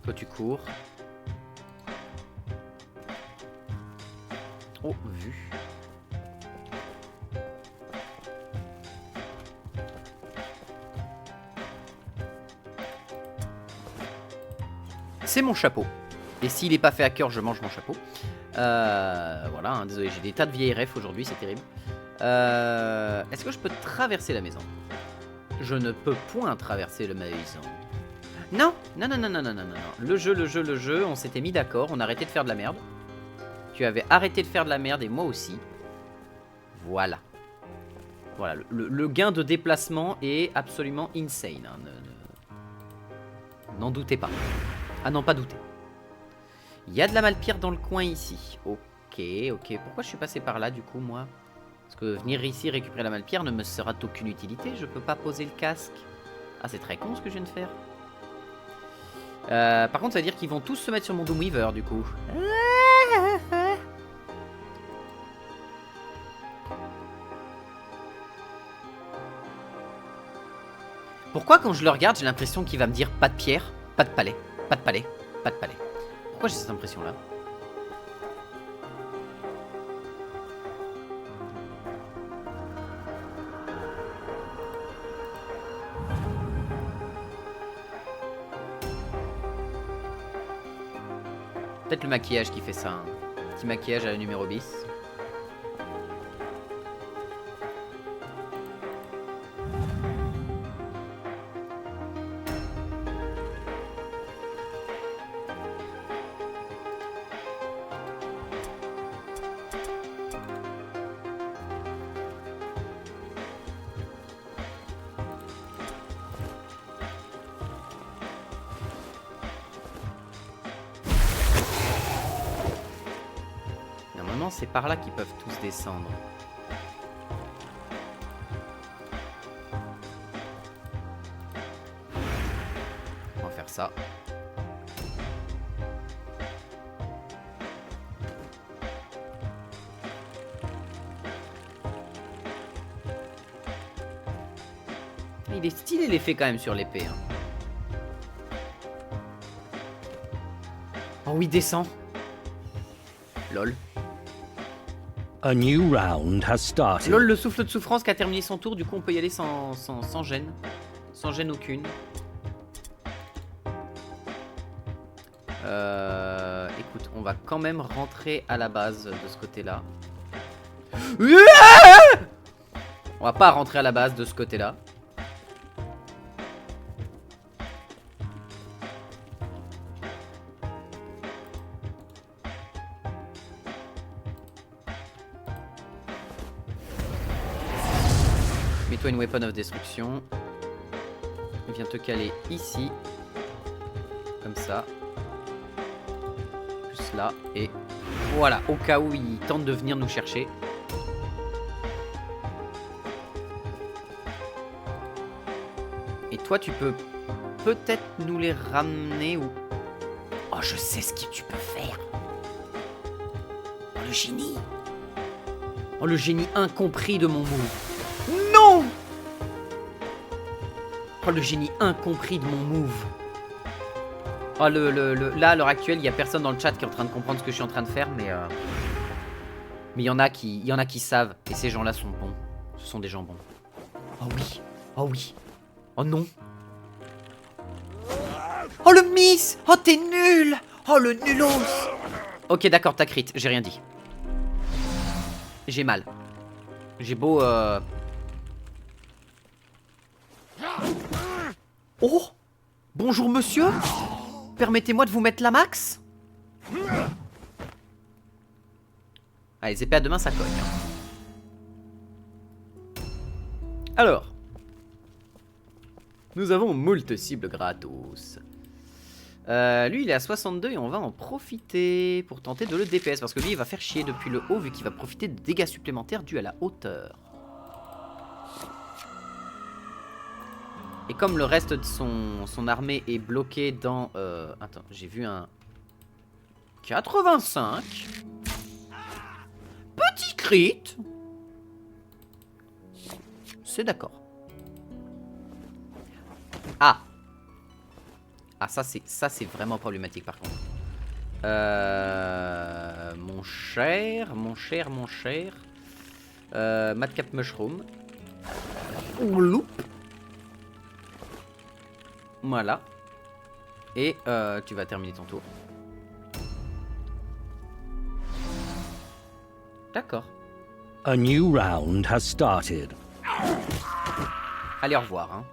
Speaker 1: Toi tu cours. Oh, vu. C'est mon chapeau. Et s'il n'est pas fait à cœur, je mange mon chapeau. Voilà, hein, désolé, j'ai des tas de vieilles refs aujourd'hui, c'est terrible. Est-ce que je peux traverser la maison? Je ne peux point traverser la maison. Non, non, non, non, non, non, non, non. Le jeu, on s'était mis d'accord, on a arrêté de faire de la merde. Tu avais arrêté de faire de la merde et moi aussi. Voilà. Voilà, le gain de déplacement est absolument insane. Hein. N'en doutez pas. Ah non, pas douter. Il y a de la malpierre dans le coin ici. Ok, ok. Pourquoi je suis passé par là du coup, moi? Parce que venir ici récupérer la malpierre ne me sera d'aucune utilité. Je peux pas poser le casque. Ah, c'est très con ce que je viens de faire. Par contre, ça veut dire qu'ils vont tous se mettre sur mon Doomweaver du coup. Pourquoi quand je le regarde, j'ai l'impression qu'il va me dire pas de pierre, pas de palais, pas de palais, pas de palais. Pourquoi j'ai cette impression-là? Peut-être le maquillage qui fait ça. Hein. Petit maquillage à la numéro bis. C'est par là qu'ils peuvent tous descendre. On va faire ça. Il est stylé l'effet quand même sur l'épée. Hein. Oh oui, descend. Lol.
Speaker 2: A new round has started.
Speaker 1: Lol, le souffle de souffrance qui a terminé son tour, du coup on peut y aller sans gêne. Sans gêne aucune. Écoute, on va quand même rentrer à la base de ce côté-là. On va pas rentrer à la base de ce côté-là. Mets-toi une weapon of destruction. Viens te caler ici. Comme ça. Plus là. Et voilà. Au cas où il tente de venir nous chercher. Et toi, tu peux peut-être nous les ramener ou... Oh, je sais ce que tu peux faire. Oh, le génie. Oh, le génie incompris de mon move. Non! Oh, le génie incompris de mon move. Oh, là, à l'heure actuelle, il n'y a personne dans le chat qui est en train de comprendre ce que je suis en train de faire, mais il y en a qui savent, et ces gens-là sont bons. Ce sont des gens bons. Oh oui, oh oui, oh non. Oh le miss. Oh t'es nul. Oh le nulos. Ok d'accord, t'as crit, j'ai rien dit. J'ai mal. J'ai beau... Oh. Bonjour monsieur. Permettez-moi de vous mettre la max. Allez, les épées à deux mains, ça cogne. Alors. Nous avons moult cibles gratos. Lui, il est à 62 et on va en profiter pour tenter de le DPS. Parce que lui, il va faire chier depuis le haut vu qu'il va profiter de dégâts supplémentaires dus à la hauteur. Et comme le reste de son armée est bloqué dans... attends, j'ai vu un... 85. Petit crit. C'est d'accord. Ah. Ah, ça c'est vraiment problématique par contre. Mon cher. Madcap Mushroom. Loup. Voilà. Et tu vas terminer ton tour. D'accord.
Speaker 2: A new round has started.
Speaker 1: Allez, au revoir. Hein.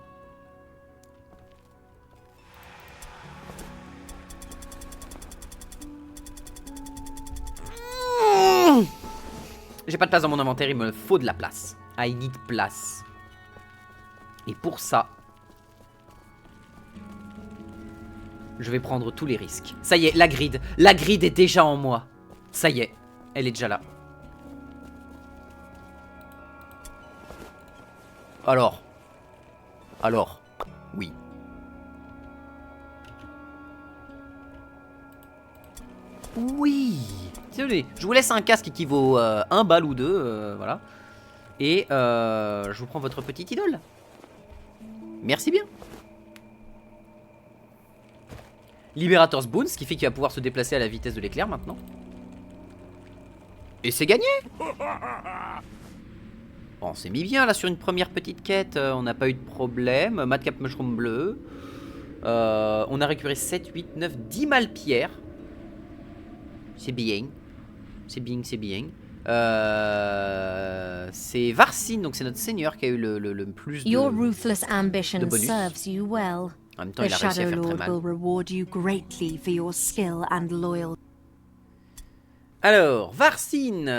Speaker 1: J'ai pas de place dans mon inventaire, il me faut de la place. I need place. Et pour ça, je vais prendre tous les risques. Ça y est, la grid. La grid est déjà en moi. Ça y est, elle est déjà là. Alors, oui. Oui. Désolé, je vous laisse un casque qui vaut 1 balle ou 2, voilà. Et je vous prends votre petite idole. Merci bien. Liberator's Boon, ce qui fait qu'il va pouvoir se déplacer à la vitesse de l'éclair maintenant. Et c'est gagné. Bon, on s'est mis bien là sur une première petite quête, on n'a pas eu de problème. Madcap Mushroom bleu. On a récupéré 7, 8, 9, 10 malpierres. C'est bien. C'est bien. C'est Varsine, donc c'est notre seigneur qui a eu le plus de,
Speaker 3: Your ruthless ambition
Speaker 1: de bonus.
Speaker 3: serves you well.
Speaker 1: En même temps,
Speaker 3: The
Speaker 1: il a réussi à
Speaker 3: Shadow
Speaker 1: faire très
Speaker 3: Lord
Speaker 1: mal.
Speaker 3: will reward you greatly for your skill and loyalty.
Speaker 1: Alors, Varsine,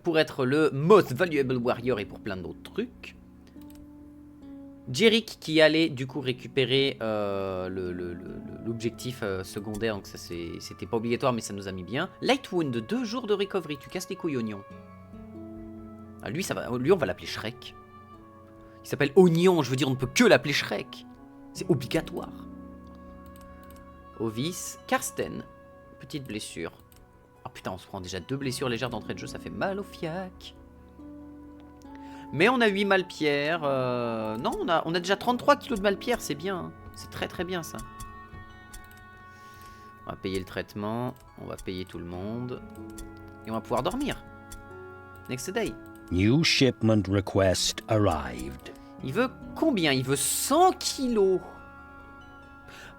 Speaker 1: pour être le most valuable warrior et pour plein d'autres trucs. Jerick qui allait du coup récupérer l'objectif secondaire, donc ça c'était pas obligatoire mais ça nous a mis bien. Light Wound, 2 jours de recovery, tu casses les couilles oignon. Ah, lui on va l'appeler Shrek. Il s'appelle Oignon, je veux dire on ne peut que l'appeler Shrek. C'est obligatoire. Ovis, Karsten, petite blessure. Oh putain, on se prend déjà 2 blessures légères d'entrée de jeu, ça fait mal au fiac. Mais on a 8 malpierres. Non, on a déjà 33 kilos de malpierres, c'est bien. Hein. C'est très très bien ça. On va payer le traitement, on va payer tout le monde. Et on va pouvoir dormir. Next day.
Speaker 2: New shipment request arrived.
Speaker 1: Il veut combien? Il veut 100 kilos.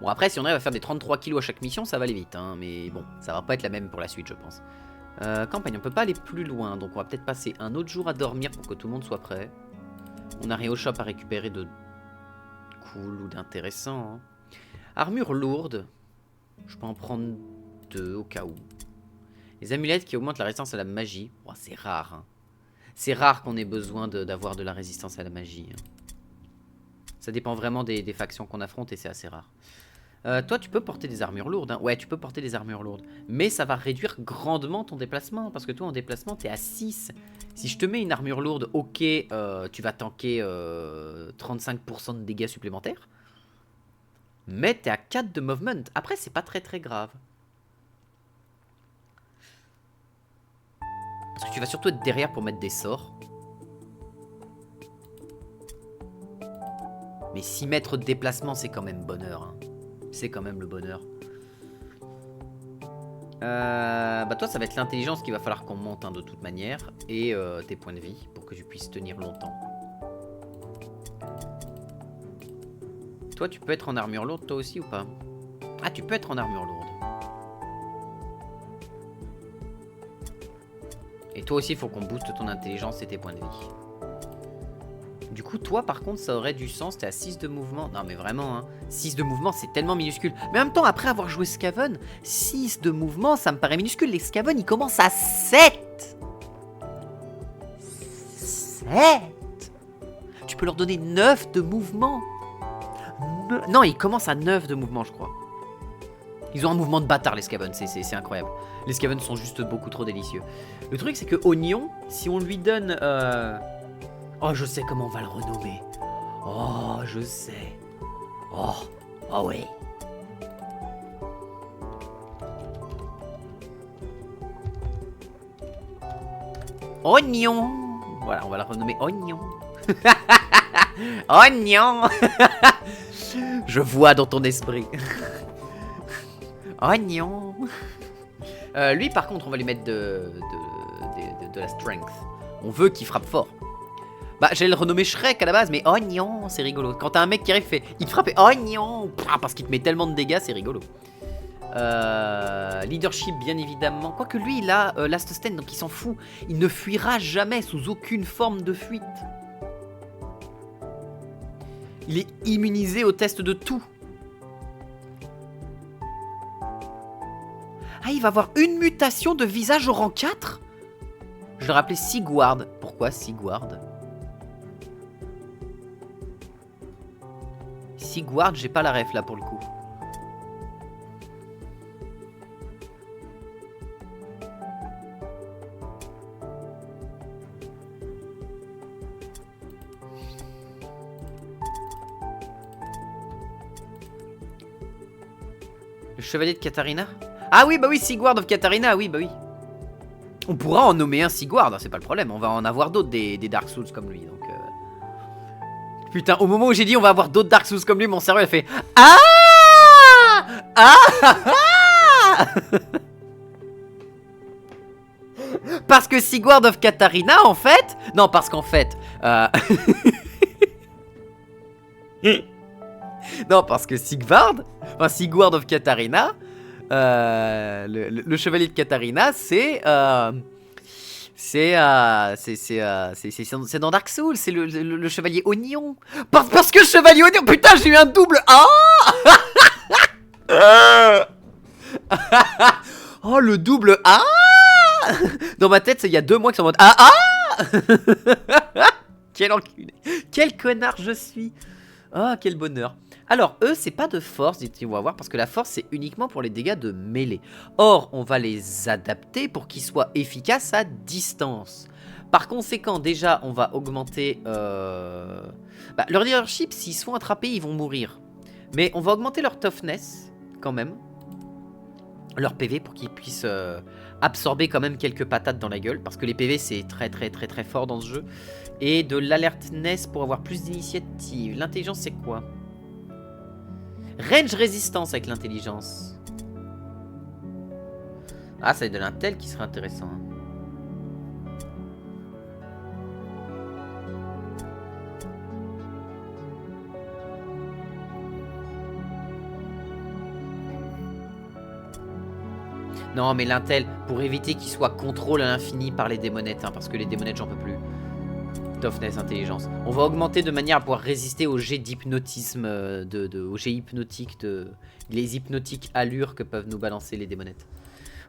Speaker 1: Bon après si on arrive à faire des 33 kilos à chaque mission ça va aller vite hein, mais bon ça va pas être la même pour la suite je pense. Campagne on peut pas aller plus loin donc on va peut-être passer un autre jour à dormir pour que tout le monde soit prêt. On a rien au shop à récupérer de cool ou d'intéressant hein. Armure lourde. Je peux en prendre 2 au cas où. Les amulettes qui augmentent la résistance à la magie. Oh, c'est rare hein. C'est rare qu'on ait besoin d'avoir de la résistance à la magie hein. Ça dépend vraiment des factions qu'on affronte et c'est assez rare. Toi, tu peux porter des armures lourdes. Hein. Ouais, tu peux porter des armures lourdes. Mais ça va réduire grandement ton déplacement. Parce que toi, en déplacement, t'es à 6. Si je te mets une armure lourde, ok, tu vas tanker 35% de dégâts supplémentaires. Mais t'es à 4 de movement. Après, c'est pas très très grave. Parce que tu vas surtout être derrière pour mettre des sorts. Mais 6 mètres de déplacement, c'est quand même bonheur. Hein. C'est quand même le bonheur. Bah toi, ça va être l'intelligence qu'il va falloir qu'on monte hein, de toute manière. Et tes points de vie pour que tu puisses tenir longtemps. Toi, tu peux être en armure lourde, toi aussi ou pas? Ah, tu peux être en armure lourde. Et toi aussi, il faut qu'on booste ton intelligence et tes points de vie. Du coup, toi, par contre, ça aurait du sens. T'es à 6 de mouvement. Non, mais vraiment, hein. 6 de mouvement, c'est tellement minuscule. Mais en même temps, après avoir joué Skaven, 6 de mouvement, ça me paraît minuscule. Les Skaven, ils commencent à 7. 7. Tu peux leur donner 9 de mouvement. Non, ils commencent à 9 de mouvement, je crois. Ils ont un mouvement de bâtard, les Skaven. C'est incroyable. Les Skaven sont juste beaucoup trop délicieux. Le truc, c'est que Oignon, si on lui donne... Oh, je sais comment on va le renommer. Oh, je sais. Oh, oh oui. Oignon. Voilà, on va le renommer Oignon. Oignon. Je vois dans ton esprit. Oignon. Lui, par contre, on va lui mettre de la strength. On veut qu'il frappe fort. Bah, j'allais le renommer Shrek à la base, mais Oignon, c'est rigolo. Quand t'as un mec qui arrive, fait il te frappe et Oignon, parce qu'il te met tellement de dégâts, c'est rigolo. Leadership, bien évidemment. Quoique lui, il a Last Stand, donc il s'en fout. Il ne fuira jamais sous aucune forme de fuite. Il est immunisé au test de tout. Ah, il va avoir une mutation de visage au rang 4 ? Je le rappelais Sigward. Pourquoi Sigward ? Sigward, j'ai pas la ref là pour le coup. Le chevalier de Katarina ? Ah oui, bah oui, Sigward of Katarina, oui, bah oui. On pourra en nommer un Sigward, c'est pas le problème. On va en avoir d'autres des Dark Souls comme lui, donc... Putain, au moment où j'ai dit on va avoir d'autres Dark Souls comme lui, mon cerveau il a fait ah ah ah. Parce que Sigward of Katarina, en fait... Non, parce qu'en fait... Non, parce que Sigward of Katarina, le chevalier de Katarina, c'est dans Dark Souls, c'est le chevalier oignon. Parce que chevalier oignon, putain, j'ai eu un double A. Oh, le double A. Dans ma tête, il y a 2 mois qui sont en mode ah. Quel enculé, quel connard je suis. Ah, quel bonheur. Alors, eux, c'est pas de force, on va voir, parce que la force, c'est uniquement pour les dégâts de mêlée. Or, on va les adapter pour qu'ils soient efficaces à distance. Par conséquent, déjà, on va augmenter... leur leadership, s'ils se font attraper, ils vont mourir. Mais on va augmenter leur toughness, quand même. Leur PV, pour qu'ils puissent absorber quand même quelques patates dans la gueule. Parce que les PV, c'est très très très très fort dans ce jeu. Et de l'alertness pour avoir plus d'initiative. L'intelligence, c'est quoi ? Range résistance avec l'intelligence. Ah, ça va être de l'intel qui serait intéressant. Non, mais l'intel, pour éviter qu'il soit contrôle à l'infini par les démonettes, hein, parce que les démonettes, j'en peux plus. Toughness, intelligence. On va augmenter de manière à pouvoir résister au jet d'hypnotisme, au jet hypnotique, les hypnotiques allures que peuvent nous balancer les démonettes.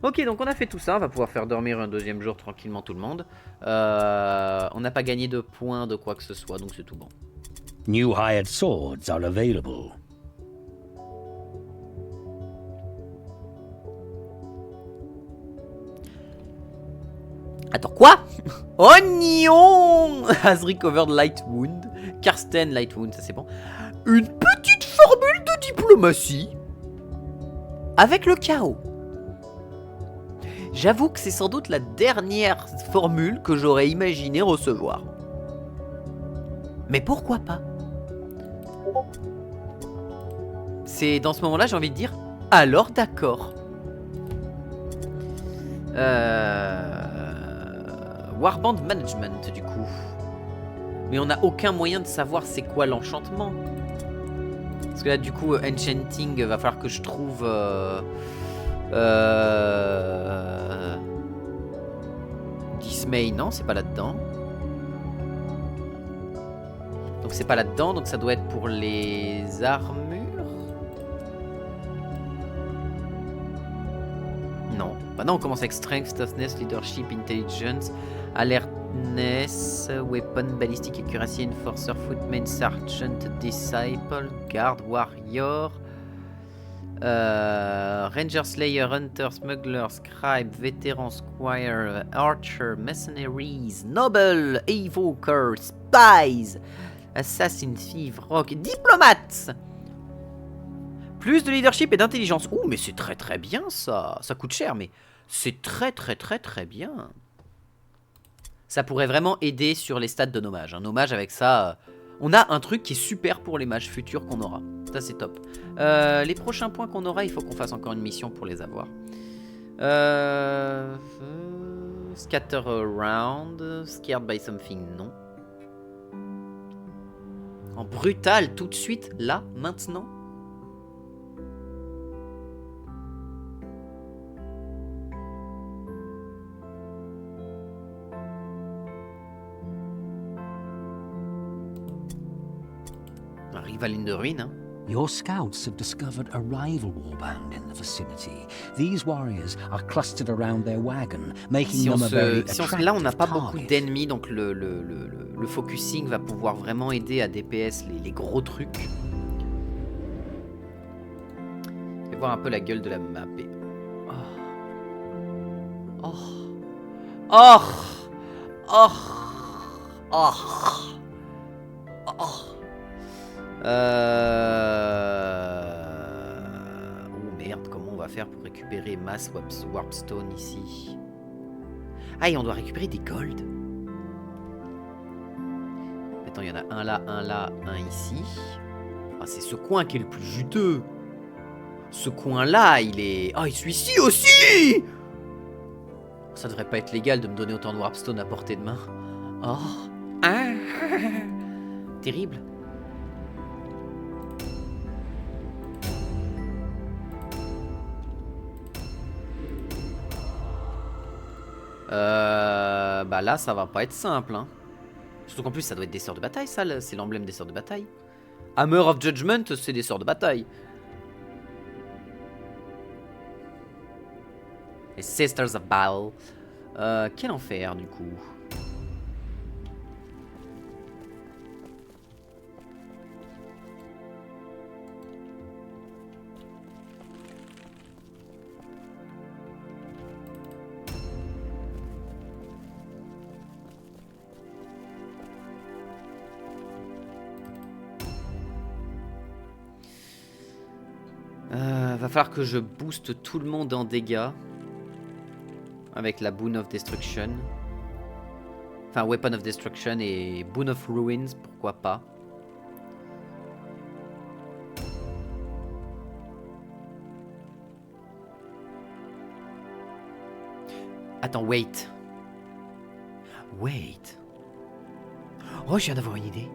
Speaker 1: Ok, donc on a fait tout ça, on va pouvoir faire dormir un 2e jour tranquillement tout le monde. On n'a pas gagné de points de quoi que ce soit, donc c'est tout bon.
Speaker 2: New hired swords are available.
Speaker 1: Attends, quoi? Oignon has recovered Light Wound. Karsten Light Wound, ça c'est bon. Une petite formule de diplomatie avec le chaos. J'avoue que c'est sans doute la dernière formule que j'aurais imaginé recevoir. Mais pourquoi pas? C'est dans ce moment-là, j'ai envie de dire, alors d'accord. Warband Management, du coup. Mais on n'a aucun moyen de savoir c'est quoi l'enchantement. Parce que là, du coup, Enchanting, va falloir que je trouve... Dismay, non, c'est pas là-dedans. Donc c'est pas là-dedans, donc ça doit être pour les armures. Non. Bah non, on commence avec Strength, Toughness, Leadership, Intelligence, Alertness, Weapon, Ballistic, Accuracy, Enforcer, Footman, Sergeant, Disciple, Guard, Warrior, Ranger, Slayer, Hunter, Smuggler, Scribe, Veteran, Squire, Archer, Mercenaries, Noble, Evoker, Spies, Assassin, Thief, Rock, Diplomate. Plus de leadership et d'intelligence. Ouh, mais c'est très très bien ça. Ça coûte cher, mais c'est très très très très bien. Ça pourrait vraiment aider sur les stats de nos mages. Nos mages avec ça, on a un truc qui est super pour les mages futurs qu'on aura. Ça c'est top. Les prochains points qu'on aura, il faut qu'on fasse encore une mission pour les avoir. Scatter around. Scared by something, non. En brutal, tout de suite, là, maintenant. Un rival in the ruin, hein.
Speaker 2: Your scouts have discovered a rival warband in the vicinity. These warriors are clustered around their wagon, making them a very attractive
Speaker 1: là, on n'a pas beaucoup
Speaker 2: target.
Speaker 1: d'ennemis, donc le focusing va pouvoir vraiment aider à DPS les gros trucs. Je vais voir un peu la gueule de la map. Et... Oh. Oh. Oh. Oh. Oh. Oh. Oh merde, comment on va faire pour récupérer Mass Warpstone ici? Ah, et on doit récupérer des gold. Attends, il y en a un là, un ici. Ah, c'est ce coin qui est le plus juteux. Ce coin-là, il est... Ah, et celui-ci aussi! Ça devrait pas être légal de me donner autant de Warpstone à portée de main. Oh. Ah. Terrible. Bah là, ça va pas être simple, hein. Surtout qu'en plus, ça doit être des sœurs de bataille, ça. C'est l'emblème des sœurs de bataille. Hammer of Judgment, c'est des sœurs de bataille. Les Sisters of Battle. Quel enfer, du coup. Va falloir que je booste tout le monde en dégâts. Avec la Boon of Destruction. Enfin, Weapon of Destruction et Boon of Ruins, pourquoi pas. Attends, wait. Wait. Oh, je viens d'avoir une idée.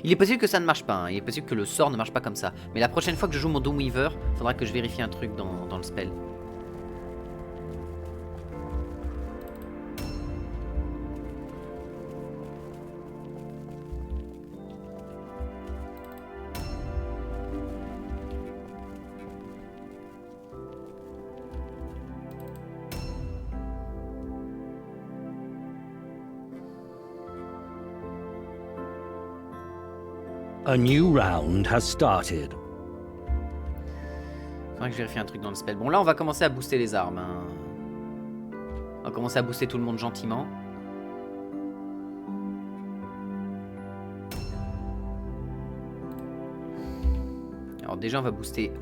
Speaker 1: Il est possible que ça ne marche pas, hein. Il est possible que le sort ne marche pas comme ça. Mais la prochaine fois que je joue mon Doomweaver, il faudra que je vérifie un truc dans le spell.
Speaker 2: A new round has started.
Speaker 1: Faudrait que je vérifie un truc dans le spell. Bon, là, on va commencer à booster les armes, hein. On va commencer à booster tout le monde gentiment. Alors déjà, on va booster...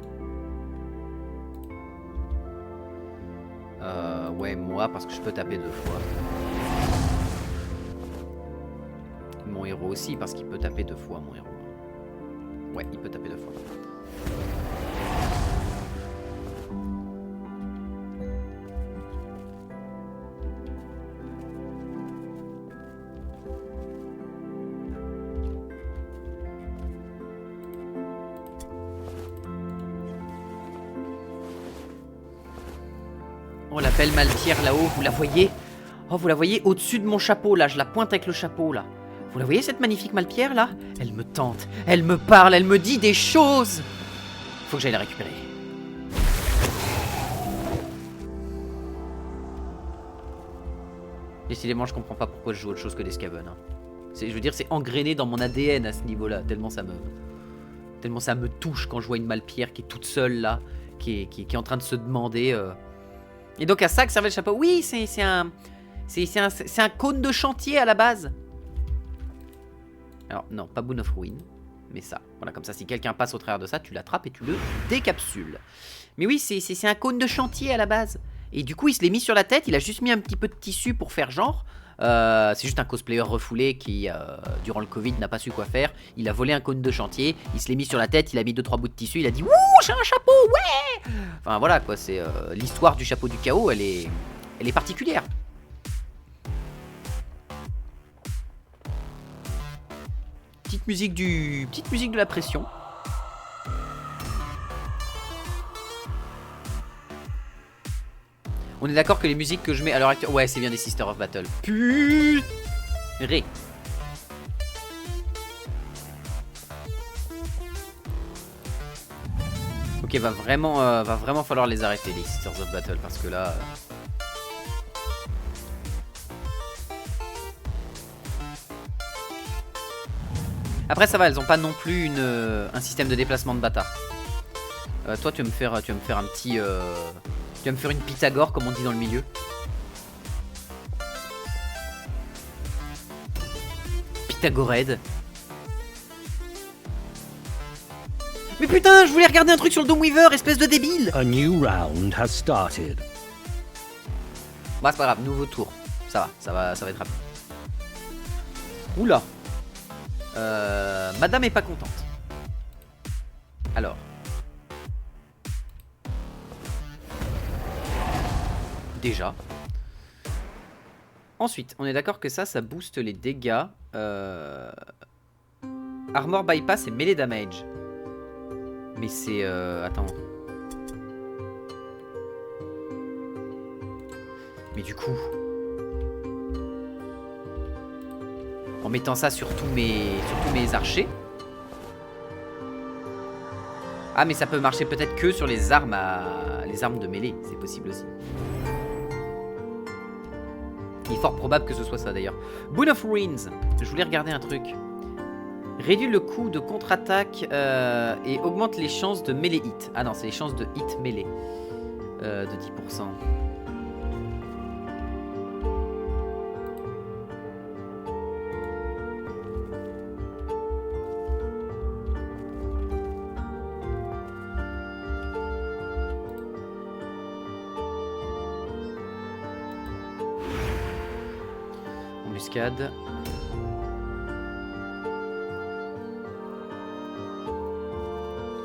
Speaker 1: ouais, moi, parce que je peux taper 2 fois. Mon héros aussi, parce qu'il peut taper 2 fois, mon héros. Ouais, il peut taper 2 fois. Oh, la belle Malpierre là-haut, vous la voyez? Oh, vous la voyez au-dessus de mon chapeau, là. Je la pointe avec le chapeau, là. Vous la voyez, cette magnifique Malpierre, là? Elle me tente, elle me parle, elle me dit des choses. Faut que j'aille la récupérer. Décidément, je comprends pas pourquoi je joue autre chose que des Skaven. Hein. Je veux dire, c'est engrainé dans mon ADN à ce niveau-là, tellement ça me touche quand je vois une Malpierre qui est toute seule, là, qui est en train de se demander... Et donc à ça que servait le chapeau. Oui, c'est un cône de chantier à la base. Alors non, pas Boon of Ruin, mais ça. Voilà, comme ça, si quelqu'un passe au travers de ça, tu l'attrapes et tu le décapsules. Mais oui, c'est un cône de chantier à la base. Et du coup, il se l'est mis sur la tête, il a juste mis un petit peu de tissu pour faire genre. C'est juste un cosplayer refoulé qui, durant le Covid, n'a pas su quoi faire. Il a volé un cône de chantier, il se l'est mis sur la tête, il a mis 2-3 bouts de tissu, il a dit « Wouh, j'ai un chapeau, ouais !» Enfin voilà quoi, c'est l'histoire du chapeau du chaos, elle est particulière. Petite musique de la pression. On est d'accord que les musiques que je mets à l'heure actuelle... Ouais, c'est bien des Sisters of Battle. Purée. Ok, va vraiment falloir les arrêter, les Sisters of Battle, parce que là... Après, ça va, elles ont pas non plus un système de déplacement de bâtard. Toi, tu vas me faire un petit... Tu vas me faire une Pythagore, comme on dit dans le milieu. Pythagorède. Mais putain, je voulais regarder un truc sur le Doomweaver, espèce de débile.
Speaker 2: A new round has started.
Speaker 1: Bah, c'est pas grave, nouveau tour. Ça va être rapide. Oula. Madame est pas contente. Alors. Déjà. Ensuite, on est d'accord que ça booste les dégâts. Armor bypass et melee damage. Mais c'est... Attends. Mais du coup... En mettant ça sur tous mes archers. Ah, mais ça peut marcher peut-être que sur les armes de mêlée. C'est possible aussi. Il est fort probable que ce soit ça d'ailleurs. Boon of Ruins. Je voulais regarder un truc. Réduit le coût de contre-attaque et augmente les chances de mêlée hit. Ah non, c'est les chances de hit mêlée. De 10%. Embuscade.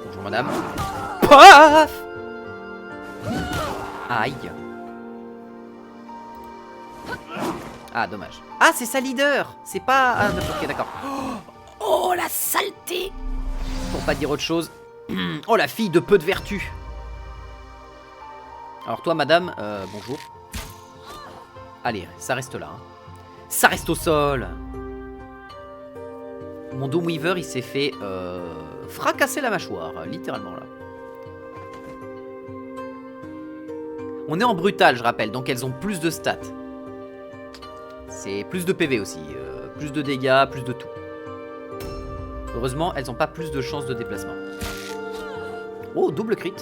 Speaker 1: Bonjour madame. Paf! Aïe. Ah dommage. Ah c'est sa leader. C'est pas... Ah ok d'accord. Oh la saleté. Pour pas dire autre chose. Oh la fille de peu de vertu. Alors toi madame, bonjour. Allez, ça reste là. Hein. Ça reste au sol. Mon Doomweaver, il s'est fait fracasser la mâchoire, littéralement là. On est en brutal, je rappelle, donc elles ont plus de stats. C'est plus de PV aussi, plus de dégâts, plus de tout. Heureusement, elles n'ont pas plus de chances de déplacement. Oh, double crit.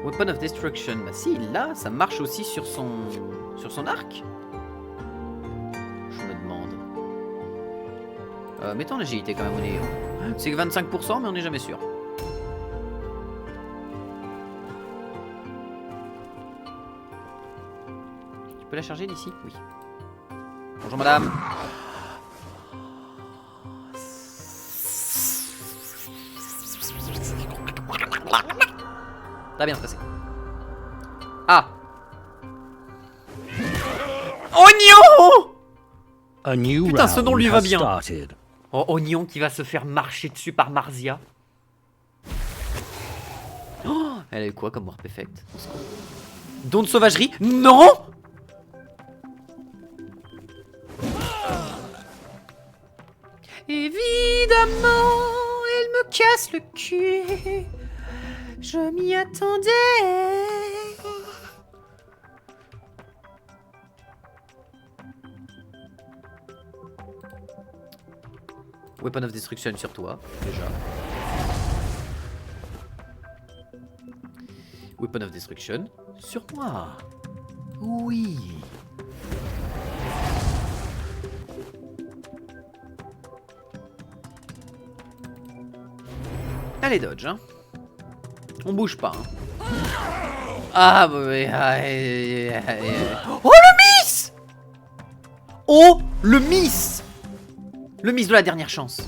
Speaker 1: Weapon of Destruction. Bah si, là, ça marche aussi sur son arc. Je me demande. Mettons l'agilité quand même, on est... C'est que 25%, mais on n'est jamais sûr. Tu peux la charger d'ici? Oui. Bonjour madame. Ça va bien se passer. Ah. Oignon!
Speaker 2: A new
Speaker 1: Putain, ce nom
Speaker 2: round
Speaker 1: lui va
Speaker 2: has
Speaker 1: bien.
Speaker 2: started.
Speaker 1: Oh, Oignon qui va se faire marcher dessus par Marzia. Oh, elle a eu quoi comme warp effect? Don de sauvagerie? Non! Évidemment, elle me casse le cul. Je m'y attendais. Weapon of Destruction sur toi, déjà. Weapon of Destruction sur moi. Oui. Allez, dodge, hein. On bouge pas, hein. Ah, mais... Oh, le miss! Oh, le miss! Le miss de la dernière chance.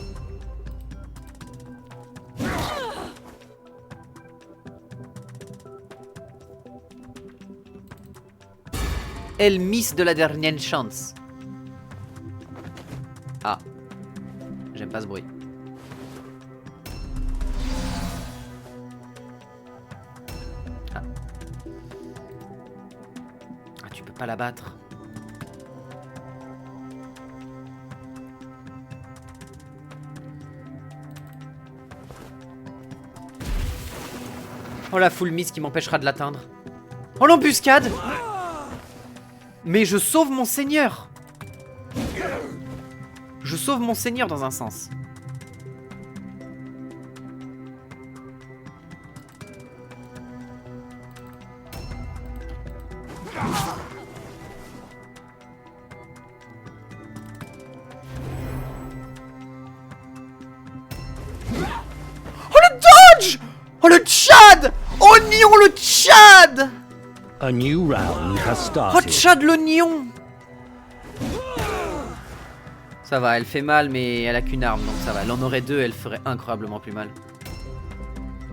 Speaker 1: Elle miss de la dernière chance. Ah. J'aime pas ce bruit. Ah. Ah, tu peux pas la battre. Oh la full miss qui m'empêchera de l'atteindre. Oh l'embuscade! Mais je sauve mon seigneur! Je sauve mon seigneur dans un sens. Oh le dodge! Oh le Tchad! Oignon le Tchad!
Speaker 2: A new round has
Speaker 1: Oh
Speaker 2: started.
Speaker 1: Tchad l'oignon! Ça va, elle fait mal mais elle a qu'une arme donc ça va. Elle en aurait deux, elle ferait incroyablement plus mal.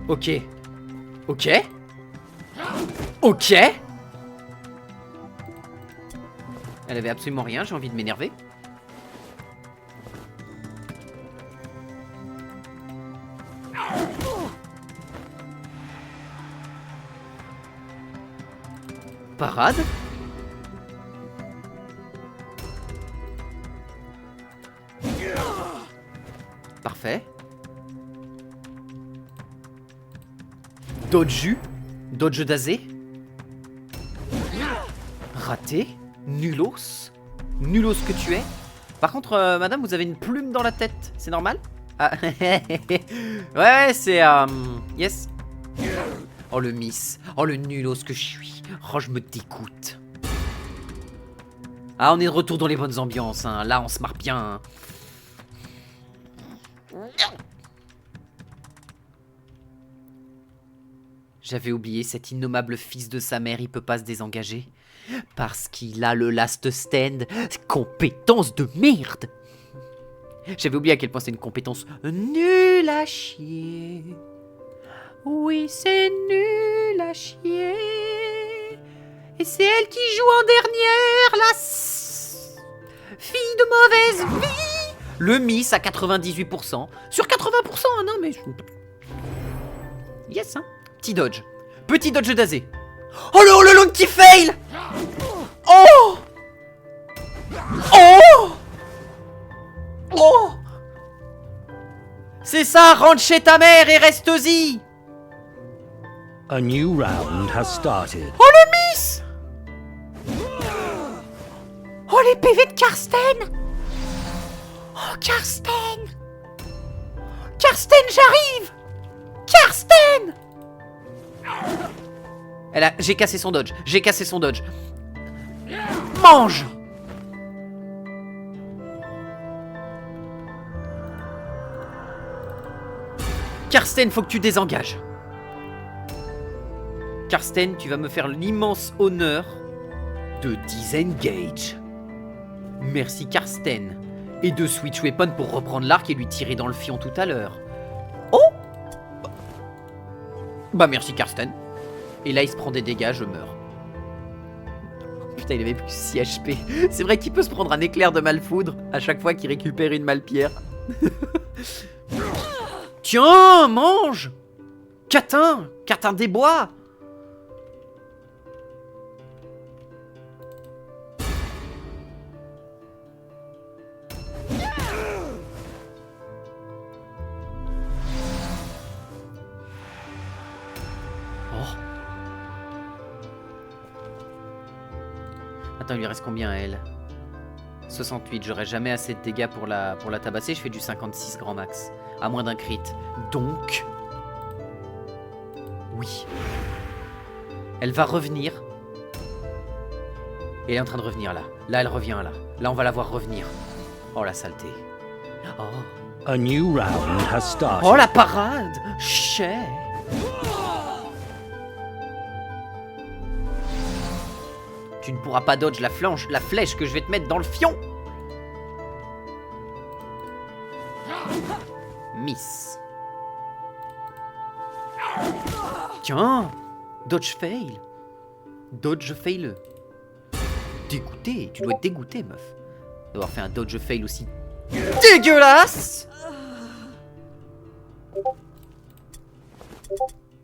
Speaker 1: Ok. Ok. Ok. Elle avait absolument rien, j'ai envie de m'énerver. Parade. Parfait. Dodge. Dodge d'azé. Raté. Nulos. Nulos que tu es. Par contre, madame, vous avez une plume dans la tête. C'est normal? Ah. Ouais, c'est... Yes. Oh, le miss. Oh, le nulos que je suis. Oh, je me dégoûte. Ah, on est de retour dans les bonnes ambiances. Hein. Là, on se marre bien. Hein. J'avais oublié, cet innommable fils de sa mère, il peut pas se désengager. Parce qu'il a le last stand. Compétence de merde. J'avais oublié à quel point c'est une compétence nulle à chier. Oui, c'est nul à chier. Et c'est elle qui joue en dernière, la fille de mauvaise vie. Le miss à 98%. Sur 80%, hein, non mais... Yes, hein. Petit dodge. Petit dodge d'azé. Oh le long qui fail. Oh. Oh. Oh. C'est ça, rentre chez ta mère et reste-y.
Speaker 2: A new round has started.
Speaker 1: Oh le miss. Oh les PV de Karsten. Oh Karsten. Karsten, j'arrive. Karsten. J'ai cassé son dodge. J'ai cassé son dodge. Mange. Karsten, faut que tu désengages. Karsten, tu vas me faire l'immense honneur de disengage. Merci Karsten. Et de switch weapon pour reprendre l'arc et lui tirer dans le fion tout à l'heure. Oh! Bah merci Karsten. Et là il se prend des dégâts, je meurs. Putain, il avait plus que 6 HP. C'est vrai qu'il peut se prendre un éclair de malfoudre à chaque fois qu'il récupère une malpierre. Tiens, mange! Catin! Catin des bois! Attends, il lui reste combien à elle? 68, j'aurais jamais assez de dégâts pour la tabasser, je fais du 56 grand max. À moins d'un crit. Donc... Oui. Elle va revenir. Elle est en train de revenir là. Là, elle revient là. Là, on va la voir revenir. Oh, la saleté. Oh,
Speaker 2: A new round has started.
Speaker 1: oh la parade! Chais! Tu ne pourras pas dodge la flèche que je vais te mettre dans le fion. Miss. Tiens, dodge fail. Dodge fail. Dégoûté, tu dois être dégoûté, meuf. D'avoir fait un dodge fail aussi dégueulasse.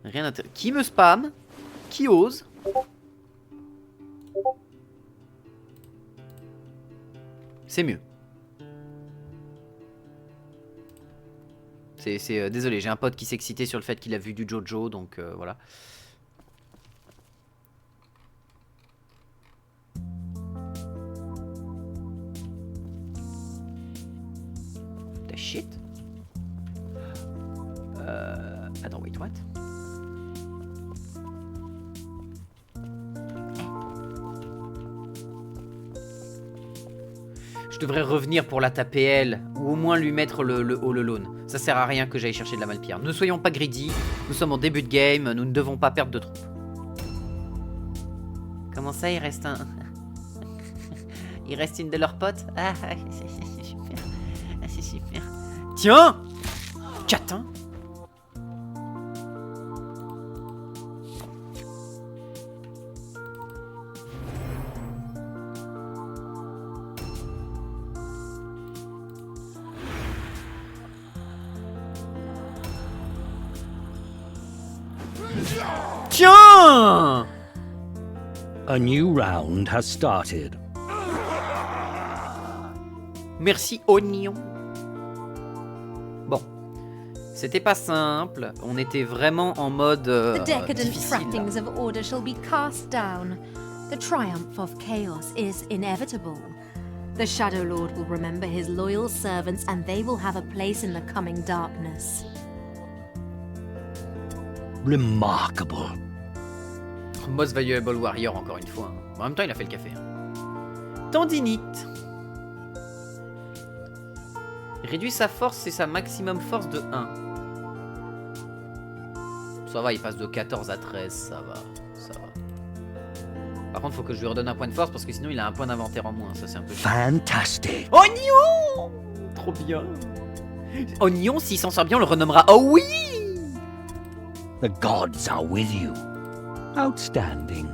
Speaker 1: Rien d'intéressant. Qui me spam? Qui ose? C'est mieux. Désolé, j'ai un pote qui s'est excité sur le fait qu'il a vu du Jojo, donc voilà. The shit. Attends, wait, what? Je devrais revenir pour la taper elle, ou au moins lui mettre le all alone. Ça sert à rien que j'aille chercher de la malpierre. Ne soyons pas greedy, nous sommes en début de game, nous ne devons pas perdre de troupes. Comment ça, il reste un... il reste une de leurs potes? Ah, c'est super. Ah, c'est super. Tiens! Catin! Tiens!
Speaker 2: A new round has started.
Speaker 1: Merci, oignon. Bon. C'était pas simple. On était vraiment en mode
Speaker 3: The decadent
Speaker 1: difficile.
Speaker 3: trappings of order shall be cast down. The triumph of chaos is inevitable. The Shadow Lord will remember his loyal servants and they will have a place in the coming darkness.
Speaker 2: Remarkable.
Speaker 1: Most Valuable Warrior, encore une fois. En même temps, il a fait le café. Tendinite. Réduit sa force et sa maximum force de 1. Ça va, il passe de 14 à 13, ça va. Ça va. Par contre, faut que je lui redonne un point de force parce que sinon il a un point d'inventaire en moins. Ça, c'est un peu chiant.
Speaker 2: Fantastic.
Speaker 1: Oignon! Trop bien. Oignon, s'il s'en sort bien, on le renommera. Oh oui!
Speaker 2: The gods are with you. Outstanding.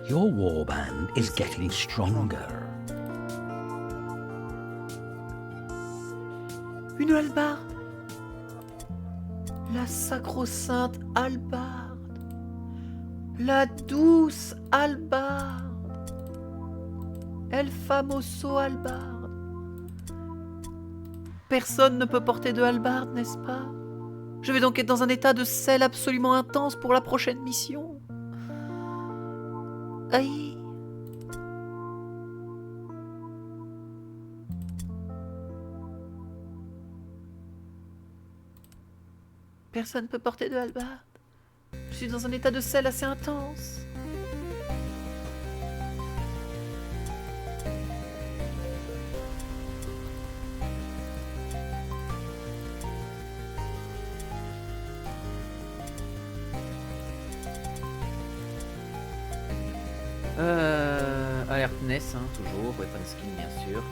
Speaker 2: Your warband is getting stronger.
Speaker 1: Une hallebarde. La sacro-sainte hallebarde. La douce hallebarde. El famoso hallebarde. Personne ne peut porter de hallebarde, n'est-ce pas? Je vais donc être dans un état de sel absolument intense pour la prochaine mission. Aïe. Personne ne peut porter de hallebarde. Je suis dans un état de sel assez intense. alertness, hein, toujours, weapon skill bien sûr.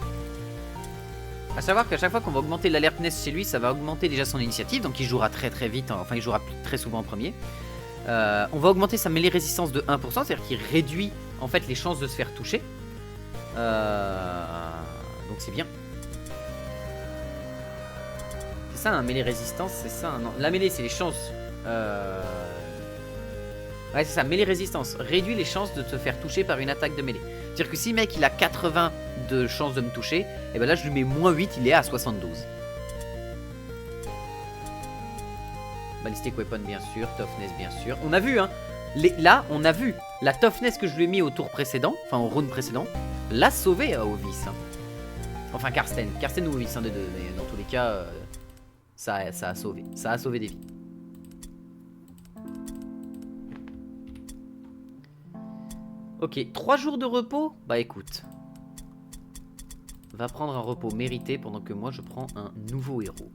Speaker 1: A savoir qu'à chaque fois qu'on va augmenter l'alertness chez lui, ça va augmenter déjà son initiative, donc il jouera très vite, enfin il jouera très souvent en premier. On va augmenter sa mêlée résistance de 1%, c'est-à-dire qu'il réduit en fait les chances de se faire toucher. Donc c'est bien. C'est ça un mêlée résistance, c'est ça non. La mêlée c'est les chances. Ouais c'est ça, mêlée résistance. Réduit les chances de te faire toucher par une attaque de mêlée. C'est-à-dire que si mec il a 80 de chances de me toucher, et ben là je lui mets moins 8, il est à 72. Ballistic weapon bien sûr, toughness bien sûr. On a vu hein, là on a vu la toughness que je lui ai mis au tour précédent, enfin au round précédent, l'a sauvé à Ovis. Hein. Enfin Karsten ou Ovis, un des deux, mais dans tous les cas, ça a sauvé des vies. Ok, 3 jours de repos. Bah écoute, va prendre un repos mérité pendant que moi je prends un nouveau héros.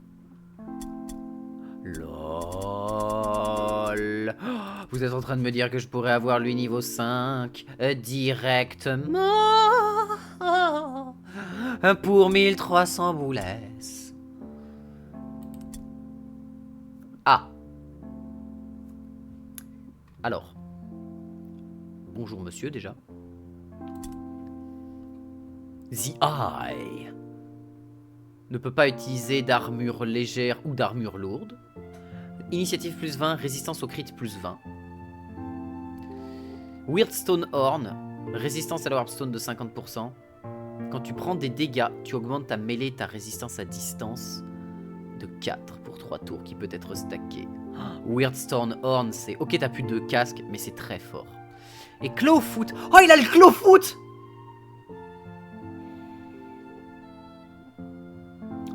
Speaker 1: LOL. Vous êtes en train de me dire que je pourrais avoir lui niveau 5 directement pour 1300 boules. Ah. Alors. Bonjour monsieur déjà. The Eye ne peut pas utiliser d'armure légère ou d'armure lourde. Initiative plus 20, résistance au crit plus 20. Weirdstone Horn, résistance à la Warpstone de 50%. Quand tu prends des dégâts, tu augmentes ta mêlée et ta résistance à distance de 4 pour 3 tours qui peut être stacké. Weirdstone Horn, c'est... Ok, t'as plus de casque, mais c'est très fort. Et Clawfoot. Oh, il a le Clawfoot.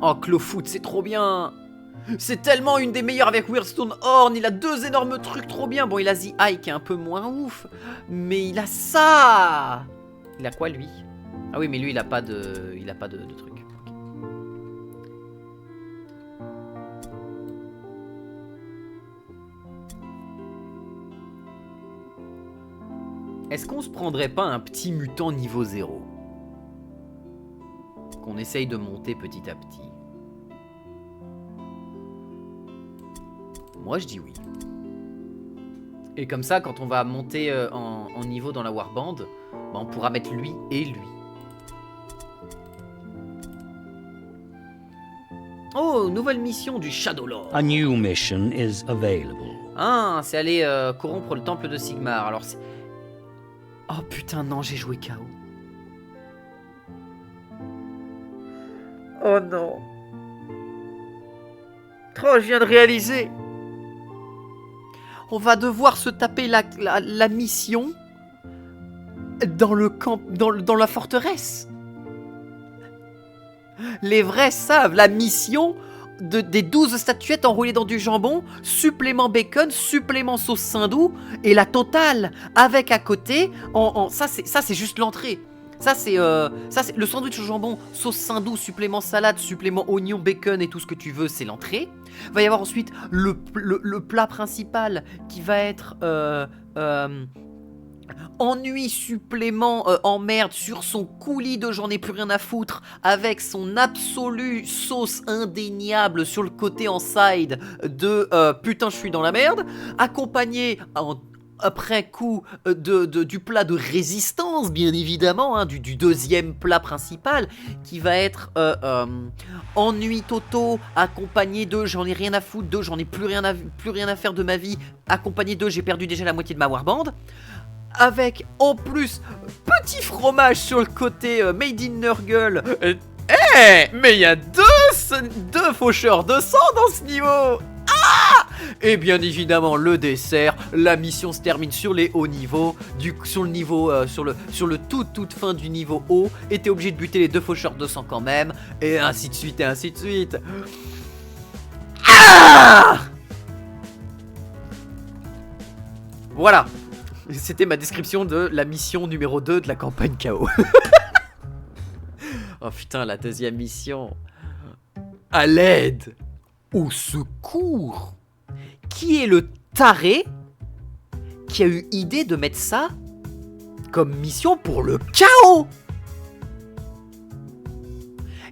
Speaker 1: Oh, Clawfoot, c'est trop bien. C'est tellement une des meilleures avec Weirdstone Horn. Il a 2 énormes trucs trop bien. Bon, il a The Eye qui est un peu moins ouf, mais il a ça. Il a quoi, lui? Ah oui, mais lui, il a pas de... Il a pas de truc. Est-ce qu'on se prendrait pas un petit mutant niveau 0 qu'on essaye de monter petit à petit? Moi je dis oui. Et comme ça quand on va monter en niveau dans la Warband, bah, on pourra mettre lui et lui. Oh, nouvelle mission du Shadowlord.
Speaker 2: A new mission is available.
Speaker 1: Ah, c'est aller corrompre le temple de Sigmar. Alors c'est... Oh putain non, j'ai joué KO. Oh non. Oh, je viens de réaliser. On va devoir se taper la mission dans le camp, dans la forteresse. Les vrais savent, la mission des 12 statuettes enroulées dans du jambon, supplément bacon, supplément sauce Saint-Doux et la totale avec à côté, ça c'est juste l'entrée. Ça c'est le sandwich au jambon, sauce Saint-Doux, supplément salade, supplément oignon, bacon et tout ce que tu veux, c'est l'entrée. Va y avoir ensuite le plat principal qui va être ennui supplément en merde sur son coulis de j'en ai plus rien à foutre avec son absolue sauce indéniable sur le côté en side de putain je suis dans la merde, accompagné après coup du plat de résistance bien évidemment, hein, du deuxième plat principal qui va être ennui toto accompagné de j'en ai rien à foutre, de j'en ai plus rien à faire de ma vie, accompagné de j'ai perdu déjà la moitié de ma warband, avec en plus petit fromage sur le côté made in Nurgle. Mais il y a deux faucheurs de sang dans ce niveau. Ah! Et bien évidemment le dessert, la mission se termine sur les hauts niveaux, sur le niveau, sur le toute fin du niveau haut, et t'es obligé de buter les 2 faucheurs de sang quand même, et ainsi de suite et ainsi de suite. Ah! Voilà, c'était ma description de la mission numéro 2 de la campagne KO. Oh putain, la deuxième mission. À l'aide! Au secours! Qui est le taré qui a eu idée de mettre ça comme mission pour le chaos.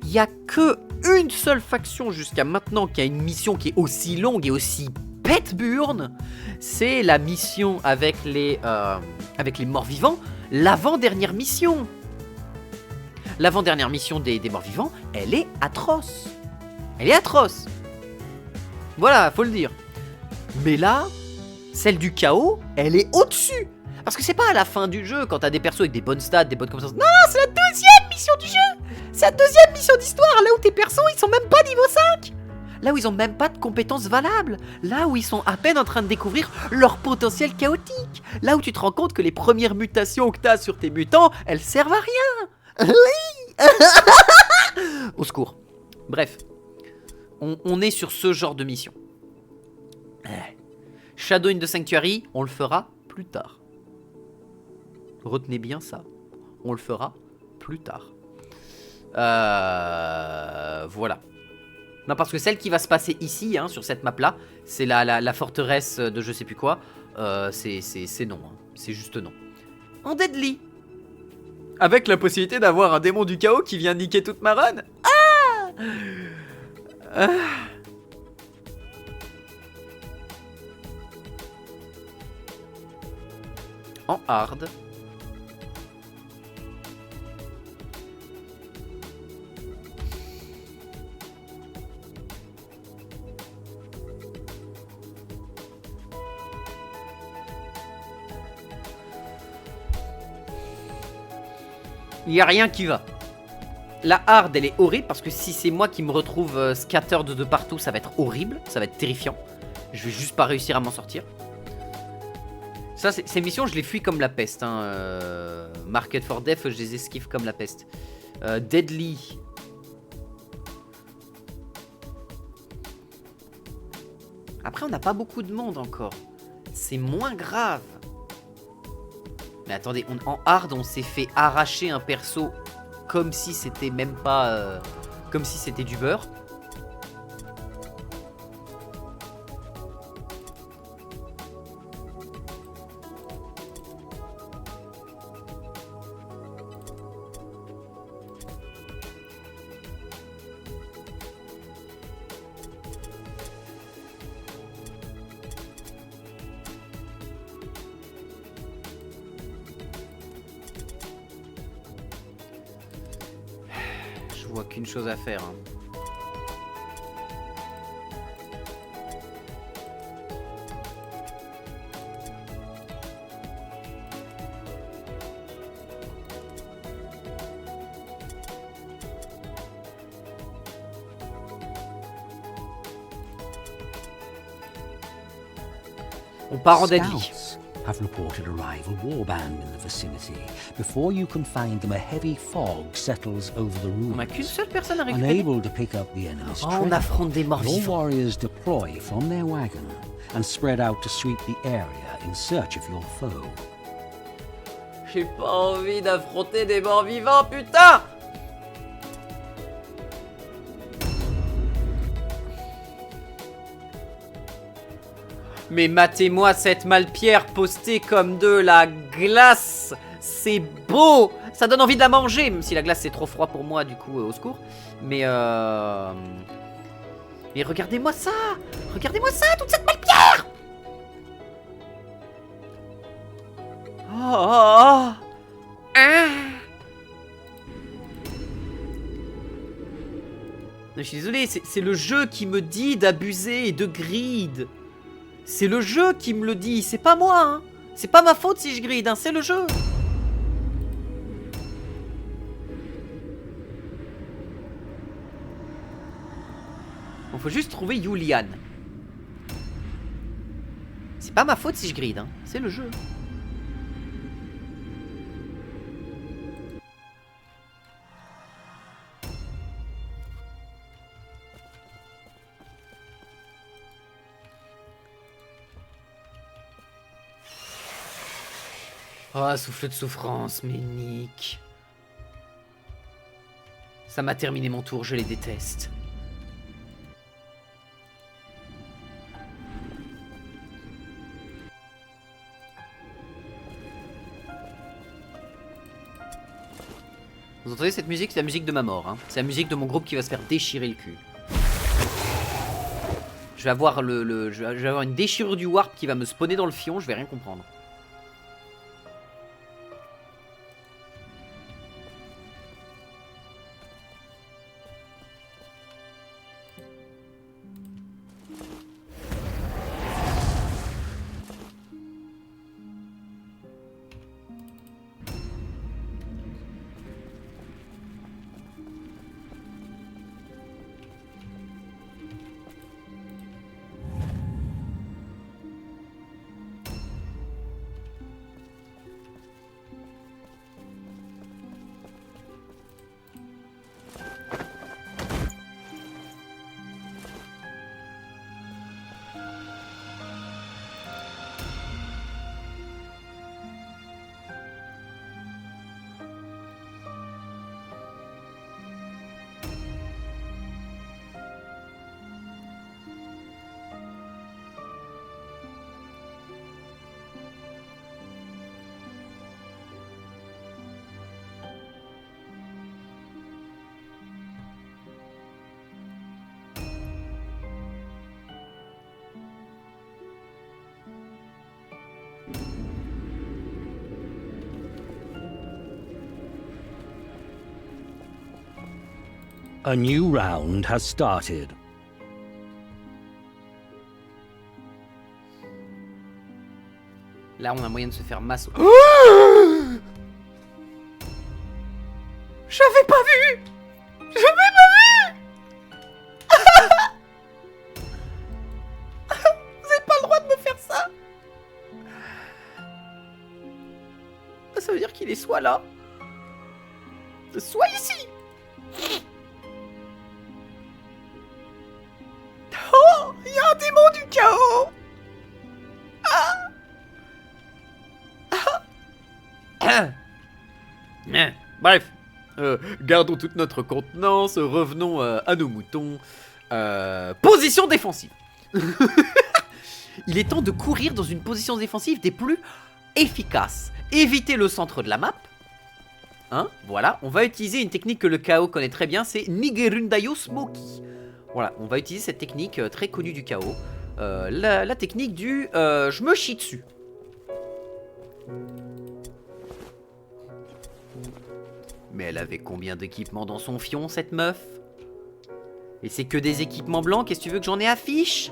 Speaker 1: Il n'y a que une seule faction jusqu'à maintenant qui a une mission qui est aussi longue et aussi pète-burne. C'est la mission avec les morts-vivants, l'avant-dernière mission. L'avant-dernière mission des morts-vivants, elle est atroce. Elle est atroce. Voilà, faut le dire. Mais là, celle du chaos, elle est au-dessus. Parce que c'est pas à la fin du jeu, quand t'as des persos avec des bonnes stats, des bonnes compétences. Non, c'est la deuxième mission du jeu. C'est la deuxième mission d'histoire, là où tes persos, ils sont même pas niveau 5. Là où ils ont même pas de compétences valables. Là où ils sont à peine en train de découvrir leur potentiel chaotique. Là où tu te rends compte que les premières mutations que t'as sur tes mutants, elles servent à rien. Oui. Au secours. Bref. On est sur ce genre de mission. Shadow in the Sanctuary, on le fera plus tard. Retenez bien ça. On le fera plus tard. Voilà. Non, parce que celle qui va se passer ici, hein, sur cette map-là, c'est la forteresse de je sais plus quoi. C'est non. Hein. C'est juste non. En Deadly. Avec la possibilité d'avoir un démon du chaos qui vient niquer toute ma run. En hard. Il n'y a rien qui va. La hard, elle est horrible parce que si c'est moi qui me retrouve scattered de partout, ça va être horrible, ça va être terrifiant. Je vais juste pas réussir à m'en sortir. Ça, ces missions, je les fuis comme la peste. Hein. Market for Death, je les esquive comme la peste. Deadly. Après, on n'a pas beaucoup de monde encore. C'est moins grave. Mais attendez, en hard, on s'est fait arracher un perso comme si c'était même pas... comme si c'était du beurre. Je vois qu'une chose à faire. Hein. On part en Deadly.
Speaker 2: Scouts have reported a rival warband in the vicinity. Before you can find them, a heavy fog settles over the
Speaker 1: On n'a
Speaker 2: ruins.
Speaker 1: qu'une seule personne à récupérer.
Speaker 2: Unable to pick up the enemy's
Speaker 1: Oh, on
Speaker 2: treasure,
Speaker 1: affronte des morts
Speaker 2: your
Speaker 1: vivants.
Speaker 2: warriors deploy from their wagon and spread out to sweep the area in search of your foe.
Speaker 1: J'ai pas envie d'affronter des morts vivants, putain! Mais matez-moi cette malpierre postée comme de la glace. C'est beau. Ça donne envie de la manger, même si la glace c'est trop froid pour moi, du coup, au secours. Mais regardez-moi ça. Regardez-moi ça, toute cette malpierre. Oh. Je suis désolé, c'est le jeu qui me dit d'abuser et de grid. C'est le jeu qui me le dit, c'est pas moi, hein. C'est pas ma faute si je grid, hein, c'est le jeu. Bon, faut juste trouver Yulian. C'est pas ma faute si je grid, hein, c'est le jeu. Oh, souffle de souffrance, mais Nick. Ça m'a terminé mon tour, je les déteste. Vous entendez cette musique? C'est la musique de ma mort. Hein. C'est la musique de mon groupe qui va se faire déchirer le cul. Je vais avoir, je vais avoir une déchirure du warp qui va me spawner dans le fion, je vais rien comprendre.
Speaker 2: A new round has started.
Speaker 1: Là, on a moyen de se faire masse. J'avais pas vu. J'avais pas vu. Vous avez pas le droit de me faire ça. Ça veut dire qu'il est soit là, soit ici. Oh, il y a un démon du chaos. Bref, gardons toute notre contenance, revenons à nos moutons. Position défensive. Il est temps de courir dans une position défensive des plus efficaces. Éviter le centre de la map. Hein, voilà, on va utiliser une technique que le chaos connaît très bien, c'est Nigerundayo Smoky. Voilà, on va utiliser cette technique très connue du chaos. La technique du je me chie dessus. Mais elle avait combien d'équipements dans son fion, cette meuf? Et c'est que des équipements blancs, qu'est-ce que tu veux que j'en ai affiche?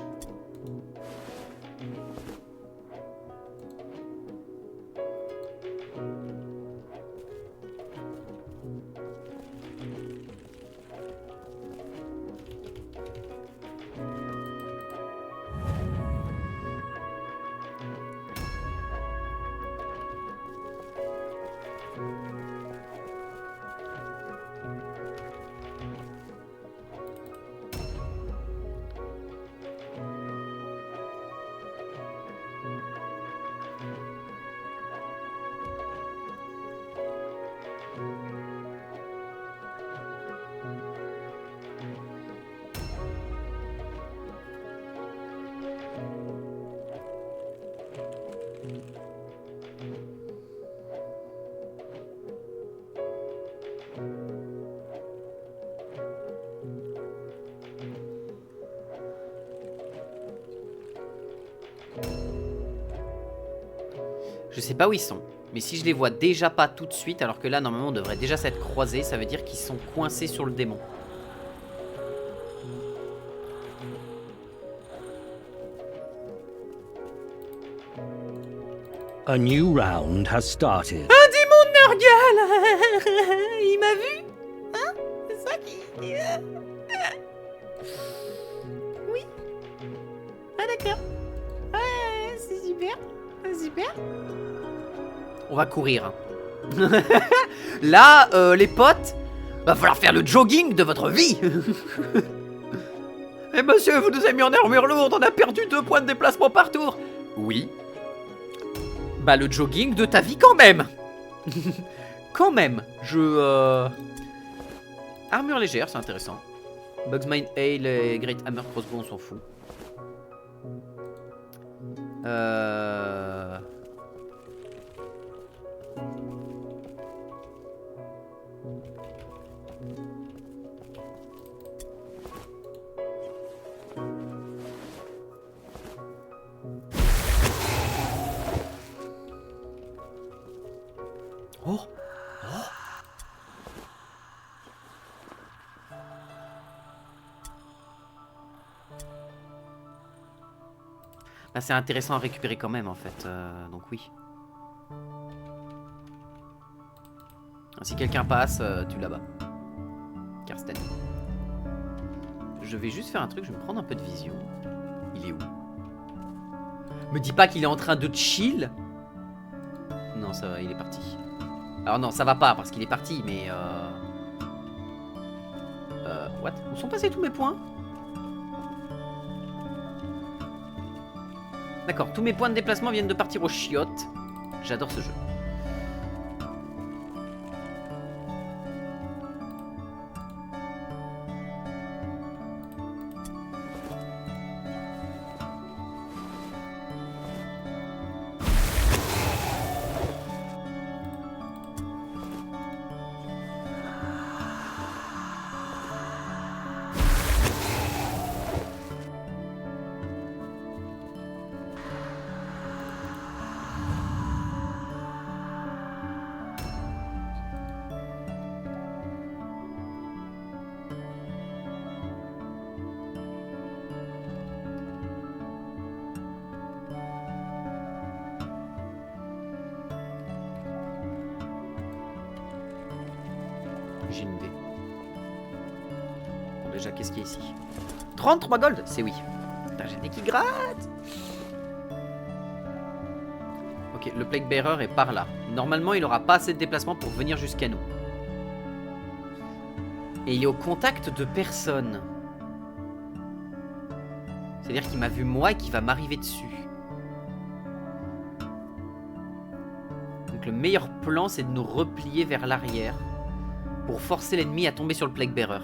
Speaker 1: Je sais pas où ils sont, mais si je les vois déjà pas tout de suite, alors que là normalement on devrait déjà s'être croisés, ça veut dire qu'ils sont coincés sur le démon.
Speaker 2: A new round has started.
Speaker 1: Un démon de Nurgle. Il m'a vu. Hein? C'est ça qui... Oui. Ah d'accord. Ouais, c'est super. C'est super. On va courir. Hein. Là, les potes, va falloir faire le jogging de votre vie. Eh monsieur, vous nous avez mis en armure lourde, on a perdu 2 points de déplacement par tour. Oui. Bah le jogging de ta vie quand même. Quand même. Armure légère, c'est intéressant. Bugsmine Ale et Great Hammer Crossbow, on s'en fout. Bah, c'est intéressant à récupérer quand même en fait, donc oui. Si quelqu'un passe, tu là-bas. Karsten. Je vais juste faire un truc, je vais me prendre un peu de vision. Il est où? Me dis pas qu'il est en train de chill. Non, ça va, il est parti. Alors non, ça va pas parce qu'il est parti, mais what? Où sont passés tous mes points? D'accord, tous mes points de déplacement viennent de partir aux chiottes. J'adore ce jeu. J'ai une idée. Bon, déjà, qu'est-ce qu'il y a ici? 33 gold? C'est oui. Putain, j'ai des qui grattent. Ok, le Plague Bearer est par là. Normalement, il n'aura pas assez de déplacement pour venir jusqu'à nous. Et il est au contact de personne. C'est-à-dire qu'il m'a vu moi et qu'il va m'arriver dessus. Donc le meilleur plan, c'est de nous replier vers l'arrière pour forcer l'ennemi à tomber sur le Plague Bearer.